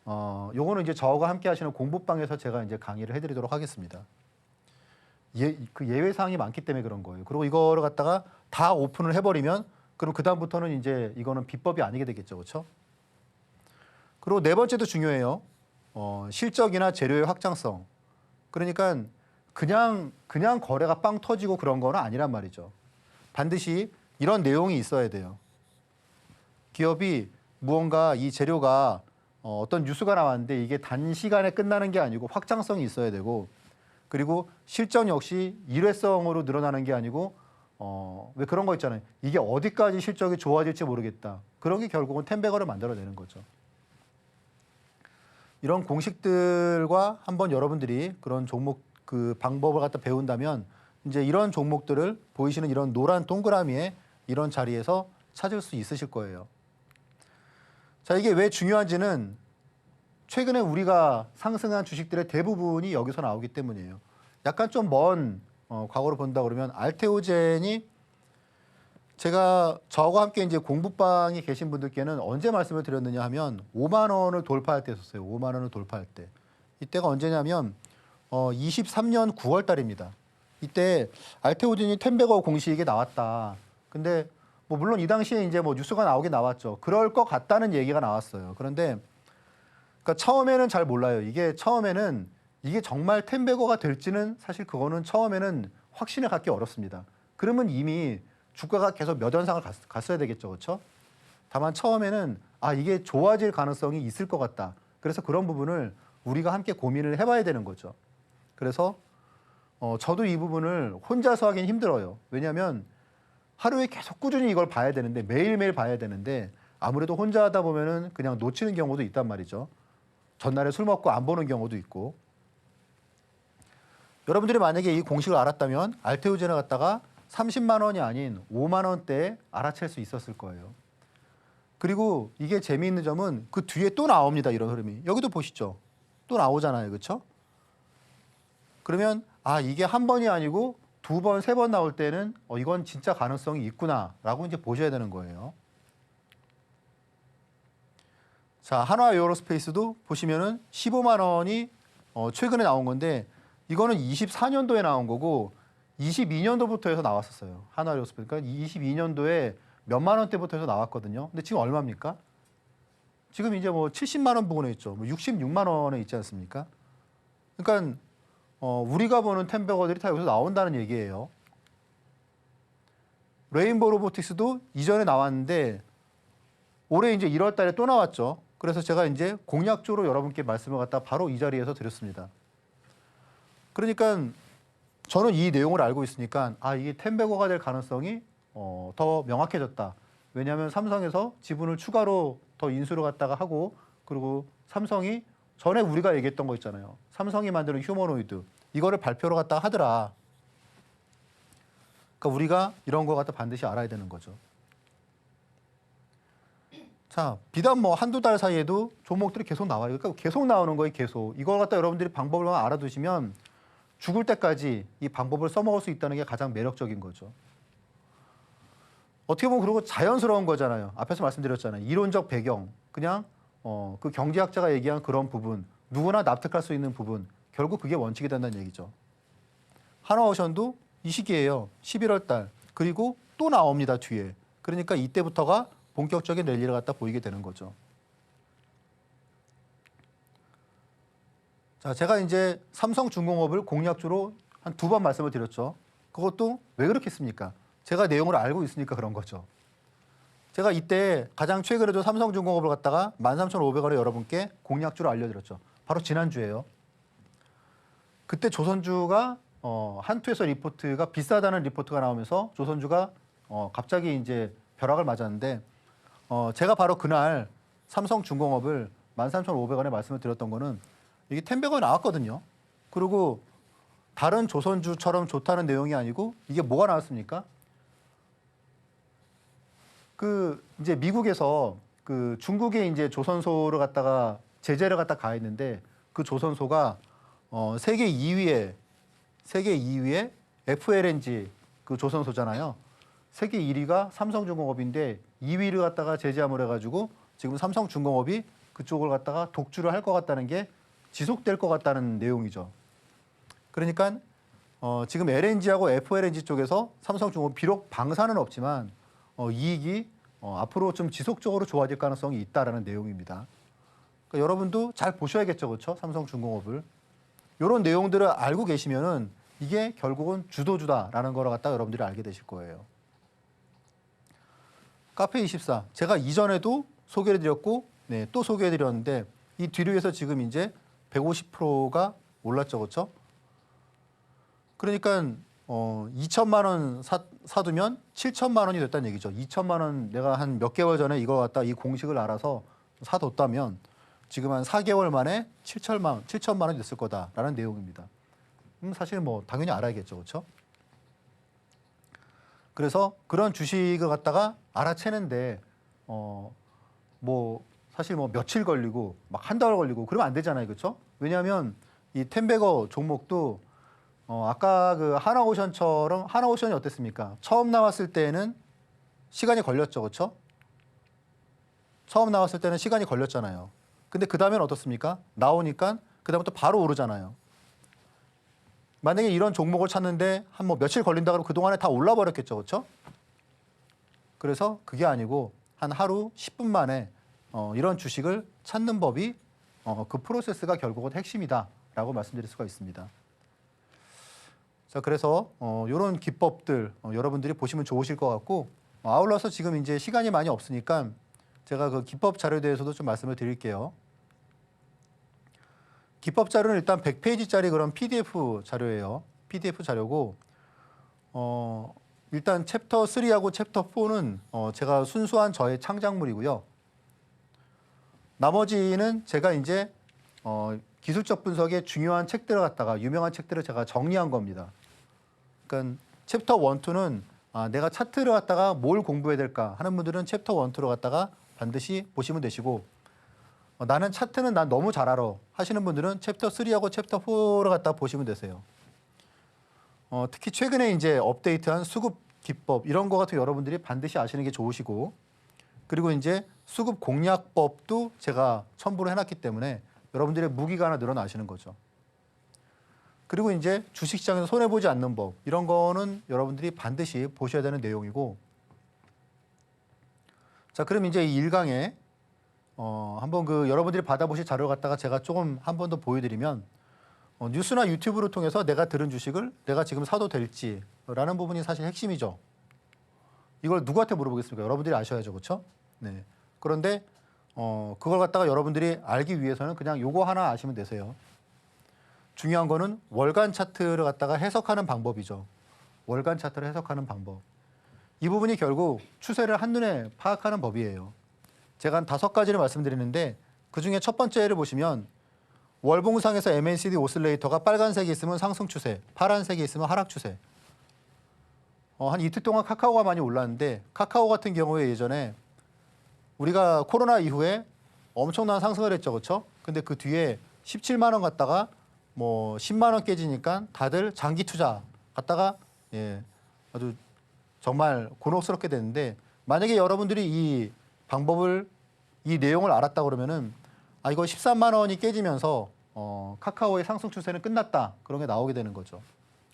Speaker 2: 요거는 이제 저와 함께 하시는 공부방에서 제가 이제 강의를 해드리도록 하겠습니다. 그 예외 사항이 많기 때문에 그런 거예요. 그리고 이거를 갖다가 다 오픈을 해버리면 그럼 그 다음부터는 이제 이거는 비법이 아니게 되겠죠, 그렇죠? 그리고 네 번째도 중요해요. 실적이나 재료의 확장성. 그러니까 그냥 거래가 빵 터지고 그런 거는 아니란 말이죠. 반드시 이런 내용이 있어야 돼요. 기업이 무언가 이 재료가 어떤 뉴스가 나왔는데 이게 단시간에 끝나는 게 아니고 확장성이 있어야 되고, 그리고 실적 역시 일회성으로 늘어나는 게 아니고 왜 그런 거 있잖아요. 이게 어디까지 실적이 좋아질지 모르겠다. 그런 게 결국은 텐베거를 만들어내는 거죠. 이런 공식들과 한번 여러분들이 그런 종목 그 방법을 갖다 배운다면 이제 이런 종목들을 보이시는 이런 노란 동그라미에 이런 자리에서 찾을 수 있으실 거예요. 자, 이게 왜 중요한지는 최근에 우리가 상승한 주식들의 대부분이 여기서 나오기 때문이에요. 약간 좀 먼 과거로 본다 그러면 알테오젠이 제가 저와 함께 이제 공부방에 계신 분들께는 언제 말씀을 드렸느냐 하면 5만 원을 돌파할 때 썼어요. 5만 원을 돌파할 때. 이때가 언제냐면 23년 9월 달입니다. 이때 알테오젠이 텐베거 공시익에 나왔다. 근데 뭐 물론 이 당시에 이제 뭐 뉴스가 나오긴 나왔죠. 그럴 것 같다는 얘기가 나왔어요. 그런데 그러니까 처음에는 잘 몰라요. 이게 처음에는 이게 정말 텐베거가 될지는 사실 그거는 처음에는 확신을 갖기 어렵습니다. 그러면 이미 주가가 계속 몇 연상을 갔어야 되겠죠. 그렇죠? 다만 처음에는 이게 좋아질 가능성이 있을 것 같다. 그래서 그런 부분을 우리가 함께 고민을 해봐야 되는 거죠. 그래서 저도 이 부분을 혼자서 하긴 힘들어요. 왜냐하면 하루에 계속 꾸준히 이걸 봐야 되는데 매일매일 봐야 되는데 아무래도 혼자 하다 보면은 그냥 놓치는 경우도 있단 말이죠. 전날에 술 먹고 안 보는 경우도 있고. 여러분들이 만약에 이 공식을 알았다면 알테오젠을 갖다가 30만 원이 아닌 5만 원대에 알아챌 수 있었을 거예요. 그리고 이게 재미있는 점은 그 뒤에 또 나옵니다. 이런 흐름이. 여기도 보시죠. 또 나오잖아요. 그렇죠? 그러면 이게 한 번이 아니고 두 번, 세 번 나올 때는 이건 진짜 가능성이 있구나라고 이제 보셔야 되는 거예요. 자, 한화 에어로스페이스도 보시면은 15만 원이 최근에 나온 건데 이거는 24년도에 나온 거고 22년도부터 해서 나왔었어요. 한화 에어로스페이스. 그러니까 22년도에 몇만 원대부터 해서 나왔거든요. 근데 지금 얼마입니까? 지금 이제 뭐 70만 원 부근에 있죠. 뭐 66만 원에 있지 않습니까? 그러니까 우리가 보는 텐베거들이 다 여기서 나온다는 얘기예요. 레인보우 로보틱스도 이전에 나왔는데 올해 이제 1월 달에 또 나왔죠. 그래서 제가 이제 공약적으로 여러분께 말씀을 갖다 바로 이 자리에서 드렸습니다. 그러니까 저는 이 내용을 알고 있으니까 이게 텐베거가 될 가능성이 더 명확해졌다. 왜냐하면 삼성에서 지분을 추가로 더 인수를 갖다가 하고 그리고 삼성이 전에 우리가 얘기했던 거 있잖아요. 삼성이 만드는 휴머노이드 이거를 발표를 갖다가 하더라. 그러니까 우리가 이런 거 갖다 반드시 알아야 되는 거죠. 자, 비단 뭐 한두 달 사이에도 종목들이 계속 나와요. 그러니까 계속 나오는 거예요, 계속. 이걸 갖다 여러분들이 방법을 알아두시면 죽을 때까지 이 방법을 써먹을 수 있다는 게 가장 매력적인 거죠. 어떻게 보면 그리고 자연스러운 거잖아요. 앞에서 말씀드렸잖아요. 이론적 배경, 그냥 그 경제학자가 얘기한 그런 부분, 누구나 납득할 수 있는 부분, 결국 그게 원칙이 된다는 얘기죠. 한화오션도 이 시기예요. 11월 달. 그리고 또 나옵니다, 뒤에. 그러니까 이때부터가 본격적인 랠리를 갖다 보이게 되는 거죠. 자, 제가 이제 삼성중공업을 공략주로 한 2번 말씀을 드렸죠. 그것도 왜 그렇게 했습니까? 제가 내용을 알고 있으니까 그런 거죠. 제가 이때 가장 최근에도 삼성중공업을 갖다가 13,500원에 여러분께 공략주로 알려드렸죠. 바로 지난주에요. 그때 조선주가 한투에서 리포트가 비싸다는 리포트가 나오면서 조선주가 갑자기 이제 벼락을 맞았는데 제가 바로 그날 삼성중공업을 13,500원에 말씀을 드렸던 거는 이게 텐베거가 나왔거든요. 그리고 다른 조선주처럼 좋다는 내용이 아니고 이게 뭐가 나왔습니까? 그 이제 미국에서 그 중국에 이제 조선소를 갖다가 제재를 갖다 가했는데 그 조선소가 세계 2위에 FLNG 그 조선소잖아요. 세계 1위가 삼성중공업인데 2위를 갖다가 제재함을 해가지고 지금 삼성중공업이 그쪽을 갖다가 독주를 할 것 같다는 게 지속될 것 같다는 내용이죠. 그러니까 지금 LNG하고 FLNG 쪽에서 삼성중공업 비록 방사는 없지만 이익이 앞으로 좀 지속적으로 좋아질 가능성이 있다라는 내용입니다. 그러니까 여러분도 잘 보셔야겠죠, 그렇죠? 삼성중공업을 이런 내용들을 알고 계시면은 이게 결국은 주도주다라는 거를 갖다 여러분들이 알게 되실 거예요. 카페24 제가 이전에도 소개를 드렸고 네, 또 소개해 드렸는데 이 뒤로 해서 지금 이제 150%가 올랐죠, 그렇죠? 그러니까 2천만 원 사두면 7천만 원이 됐다는 얘기죠. 2천만 원 내가 한 몇 개월 전에 이걸 갖다 이 공식을 알아서 사뒀다면 지금 한 4개월 만에 7천만 원이 됐을 거다라는 내용입니다. 사실 뭐 당연히 알아야겠죠, 그렇죠? 그래서 그런 주식을 갖다가 알아채는데 뭐 사실 뭐 며칠 걸리고 막 한 달 걸리고 그러면 안 되잖아요, 그렇죠? 왜냐하면 이 텐베거 종목도 아까 그 하나오션처럼 하나오션이 어땠습니까? 처음 나왔을 때는 시간이 걸렸죠, 그렇죠? 처음 나왔을 때는 시간이 걸렸잖아요. 근데 그 다음에는 어떻습니까? 나오니까 그 다음부터 바로 오르잖아요. 만약에 이런 종목을 찾는데 한 뭐 며칠 걸린다 그러면 그동안에 다 올라 버렸겠죠, 그렇죠? 그래서 그게 아니고 한 하루 10분 만에 이런 주식을 찾는 법이 그 프로세스가 결국은 핵심이다라고 말씀드릴 수가 있습니다. 자, 그래서 이런 기법들 여러분들이 보시면 좋으실 것 같고 아울러서 지금 이제 시간이 많이 없으니까 제가 그 기법 자료에 대해서도 좀 말씀을 드릴게요. 기법 자료는 일단 100페이지짜리 그런 PDF 자료예요. PDF 자료고 일단 챕터 3하고 챕터 4는 제가 순수한 저의 창작물이고요. 나머지는 제가 이제 기술적 분석의 중요한 책들을 갖다가 유명한 책들을 제가 정리한 겁니다. 그러니까 챕터 1, 2는 내가 차트를 갖다가 뭘 공부해야 될까 하는 분들은 챕터 1, 2를 갖다가 반드시 보시면 되시고 나는 차트는 난 너무 잘 알아 하시는 분들은 챕터 3하고 챕터 4를 갖다 보시면 되세요. 특히 최근에 이제 업데이트한 수급 기법 이런 거 같은 여러분들이 반드시 아시는 게 좋으시고 그리고 이제 수급 공략법도 제가 첨부를 해놨기 때문에 여러분들의 무기가 하나 늘어나시는 거죠. 그리고 이제 주식시장에서 손해보지 않는 법 이런 거는 여러분들이 반드시 보셔야 되는 내용이고 자 그럼 이제 이 1강에 한번 그 여러분들이 받아보실 자료 갖다가 제가 조금 한 번 더 보여드리면 뉴스나 유튜브를 통해서 내가 들은 주식을 내가 지금 사도 될지라는 부분이 사실 핵심이죠. 이걸 누구한테 물어보겠습니까? 여러분들이 아셔야죠, 그렇죠? 네. 그런데 그걸 갖다가 여러분들이 알기 위해서는 그냥 요거 하나 아시면 되세요. 중요한 거는 월간 차트를 갖다가 해석하는 방법이죠. 월간 차트를 해석하는 방법. 이 부분이 결국 추세를 한눈에 파악하는 법이에요. 제가 한 5가지를 말씀드리는데 그중에 첫 번째를 보시면 월봉상에서 MACD 오슬레이터가 빨간색이 있으면 상승 추세, 파란색이 있으면 하락 추세. 한 이틀 동안 카카오가 많이 올랐는데 카카오 같은 경우에 예전에 우리가 코로나 이후에 엄청난 상승을 했죠, 그렇죠? 근데 그 뒤에 17만 원 갔다가 뭐 10만 원 깨지니까 다들 장기 투자 갔다가 아주 정말 곤혹스럽게 됐는데 만약에 여러분들이 이 방법을 이 내용을 알았다 그러면은 이거 13만 원이 깨지면서 카카오의 상승 추세는 끝났다 그런 게 나오게 되는 거죠.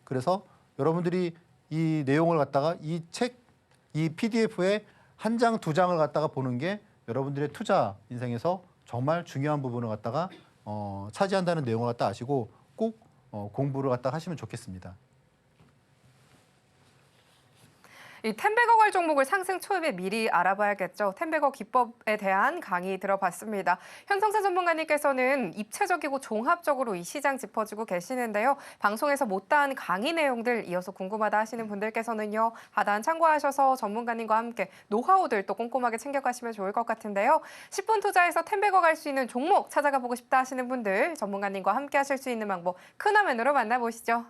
Speaker 2: 그래서 여러분들이 이 내용을 갖다가 이 책, 이 PDF에 한 장, 두 장을 갖다가 보는 게 여러분들의 투자 인생에서 정말 중요한 부분을 갖다가 차지한다는 내용을 갖다 아시고 꼭 공부를 갖다 하시면 좋겠습니다.
Speaker 1: 이 텐베거갈 종목을 상승 초입에 미리 알아봐야겠죠. 텐베거 기법에 대한 강의 들어봤습니다. 현성사 전문가님께서는 입체적이고 종합적으로 이 시장 짚어주고 계시는데요. 방송에서 못다한 강의 내용들 이어서 궁금하다 하시는 분들께서는요. 하단 참고하셔서 전문가님과 함께 노하우들 또 꼼꼼하게 챙겨가시면 좋을 것 같은데요. 10분 투자해서 텐베거 갈 수 있는 종목 찾아가 보고 싶다 하시는 분들 전문가님과 함께 하실 수 있는 방법 큰 화면으로 만나보시죠.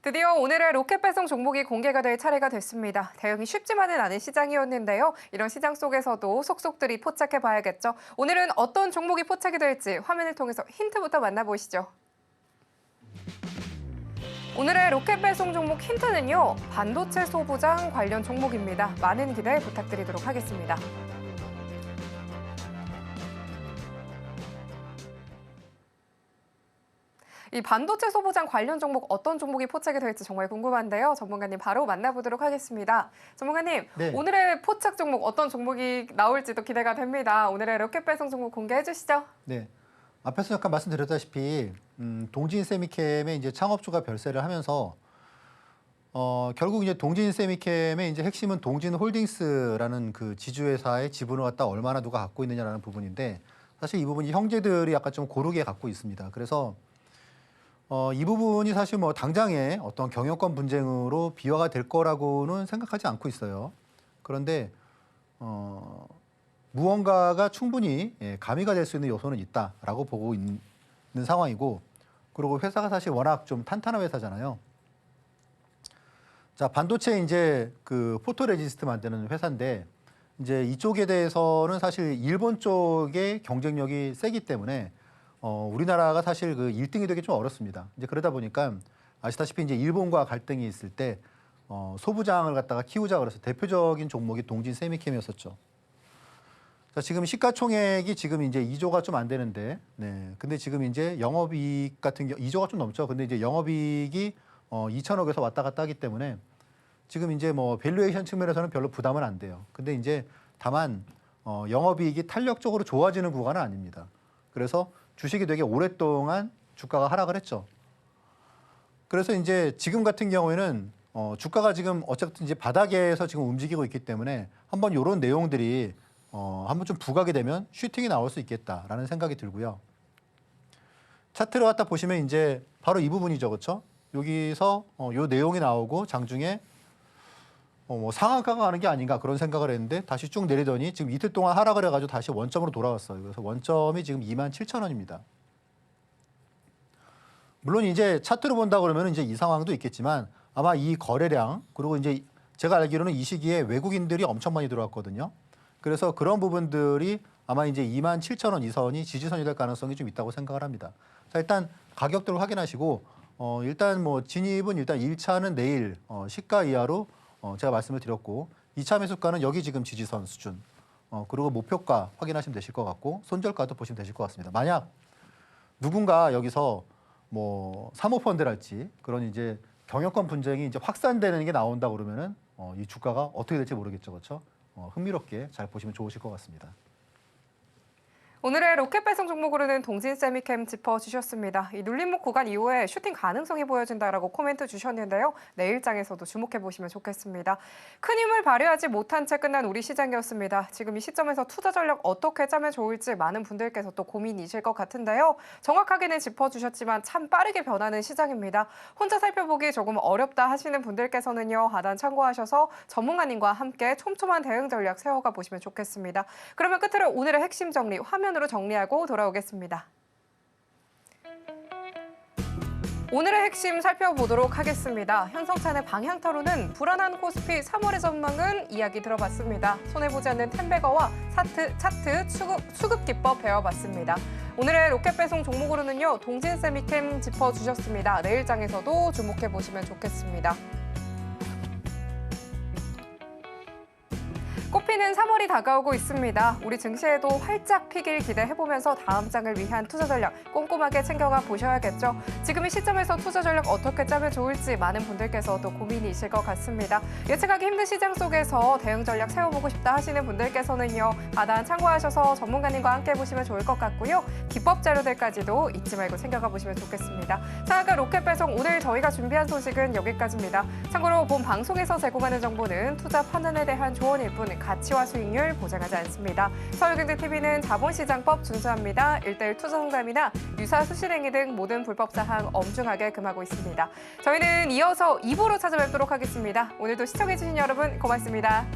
Speaker 1: 드디어 오늘의 로켓 배송 종목이 공개가 될 차례가 됐습니다. 대응이 쉽지만은 않은 시장이었는데요. 이런 시장 속에서도 속속들이 포착해 봐야겠죠. 오늘은 어떤 종목이 포착이 될지 화면을 통해서 힌트부터 만나보시죠. 오늘의 로켓 배송 종목 힌트는요. 반도체 소부장 관련 종목입니다. 많은 기대 부탁드리도록 하겠습니다. 이 반도체 소부장 관련 종목 어떤 종목이 포착이 될지 정말 궁금한데요. 전문가님 바로 만나보도록 하겠습니다. 전문가님,
Speaker 2: 네.
Speaker 1: 오늘의 포착 종목 어떤 종목이 나올지도 기대가 됩니다. 오늘의 로켓 배송 종목 공개해 주시죠.
Speaker 2: 네. 앞에서 잠깐 말씀드렸다시피 동진 세미캠의 이제 창업주가 별세를 하면서 결국 이제 동진 세미캠의 이제 핵심은 동진 홀딩스라는 그 지주회사의 지분을 갖다 얼마나 누가 갖고 있느냐라는 부분인데 사실 이 부분이 형제들이 약간 좀 고르게 갖고 있습니다. 그래서 이 부분이 사실 뭐 당장의 어떤 경영권 분쟁으로 비화가 될 거라고는 생각하지 않고 있어요. 그런데 무언가가 충분히 가미가 될 수 있는 요소는 있다라고 보고 있는 상황이고, 그리고 회사가 사실 워낙 좀 탄탄한 회사잖아요. 자, 반도체 이제 그 포토레지스트 만드는 회사인데 이제 이쪽에 대해서는 사실 일본 쪽의 경쟁력이 세기 때문에 우리나라가 사실 그 1등이 되기 좀 어렵습니다. 이제 그러다 보니까 아시다시피 이제 일본과 갈등이 있을 때 소부장을 갖다가 키우자 그래서 대표적인 종목이 동진 세미캠이었었죠. 자, 지금 시가총액이 지금 이제 2조가 좀 안 되는데, 네. 근데 지금 이제 영업이익 같은 경우 2조가 좀 넘죠. 근데 이제 영업이익이 2천억에서 왔다 갔다 하기 때문에 지금 이제 뭐 밸류에이션 측면에서는 별로 부담은 안 돼요. 근데 이제 다만 영업이익이 탄력적으로 좋아지는 구간은 아닙니다. 그래서 주식이 되게 오랫동안 주가가 하락을 했죠. 그래서 이제 지금 같은 경우에는 주가가 지금 어쨌든 이제 바닥에서 지금 움직이고 있기 때문에 한번 이런 내용들이 한번 좀 부각이 되면 슈팅이 나올 수 있겠다라는 생각이 들고요. 차트를 갖다 보시면 이제 바로 이 부분이죠, 그렇죠? 여기서 요 내용이 나오고 장중에 뭐 상한가가 가는 게 아닌가 그런 생각을 했는데 다시 쭉 내리더니 지금 이틀 동안 하락을 해가지고 다시 원점으로 돌아왔어요. 그래서 원점이 지금 27,000원입니다. 물론 이제 차트로 본다 그러면 이제 이 상황도 있겠지만 아마 이 거래량 그리고 이제 제가 알기로는 이 시기에 외국인들이 엄청 많이 들어왔거든요. 그래서 그런 부분들이 아마 이제 27,000원 이 선이 지지선이 될 가능성이 좀 있다고 생각을 합니다. 자, 일단 가격들을 확인하시고 일단 뭐 진입은 일단 1차는 내일 시가 이하로 제가 말씀을 드렸고 2차 매수가는 여기 지금 지지선 수준 그리고 목표가 확인하시면 되실 것 같고 손절가도 보시면 되실 것 같습니다. 만약 누군가 여기서 뭐 사모펀드랄지 그런 이제 경영권 분쟁이 이제 확산되는 게 나온다 그러면은 이 주가가 어떻게 될지 모르겠죠, 그렇죠? 흥미롭게 잘 보시면 좋으실 것 같습니다.
Speaker 1: 오늘의 로켓 배송 종목으로는 동진 세미캠 짚어주셨습니다. 이 눌림목 구간 이후에 슈팅 가능성이 보여진다라고 코멘트 주셨는데요. 내일장에서도 주목해 보시면 좋겠습니다. 큰 힘을 발휘하지 못한 채 끝난 우리 시장이었습니다. 지금 이 시점에서 투자 전략 어떻게 짜면 좋을지 많은 분들께서 또 고민이실 것 같은데요. 정확하게는 짚어주셨지만 참 빠르게 변하는 시장입니다. 혼자 살펴보기 조금 어렵다 하시는 분들께서는요. 하단 참고하셔서 전문가님과 함께 촘촘한 대응 전략 세워가 보시면 좋겠습니다. 그러면 끝으로 오늘의 핵심 정리 화면으로 정리하고 돌아오겠습니다. 오늘의 핵심 살펴보도록 하겠습니다. 현성찬의 방향타로는 불안한 코스피 3월의 전망은 이야기 들어봤습니다. 손해보지 않는 텐베거와 차트 수급 기법 배워봤습니다. 오늘의 로켓 배송 종목으로는요. 동진 세미캠 짚어주셨습니다. 내일장에서도 주목해보시면 좋겠습니다. 꽃피는 3월이 다가오고 있습니다. 우리 증시에도 활짝 피길 기대해보면서 다음 장을 위한 투자 전략 꼼꼼하게 챙겨가 보셔야겠죠. 지금 이 시점에서 투자 전략 어떻게 짜면 좋을지 많은 분들께서 또 고민이실 것 같습니다. 예측하기 힘든 시장 속에서 대응 전략 세워보고 싶다 하시는 분들께서는요. 하단 참고하셔서 전문가님과 함께 보시면 좋을 것 같고요. 기법 자료들까지도 잊지 말고 챙겨가 보시면 좋겠습니다. 상한가 로켓 배송 오늘 저희가 준비한 소식은 여기까지입니다. 참고로 본 방송에서 제공하는 정보는 투자 판단에 대한 조언일 뿐 가치와 수익률 보장하지 않습니다. 서울경제TV는 자본시장법 준수합니다. 1:1 투자 상담이나 유사 수실행위 등 모든 불법 사항 엄중하게 금하고 있습니다. 저희는 이어서 2부로 찾아뵙도록 하겠습니다. 오늘도 시청해주신 여러분 고맙습니다.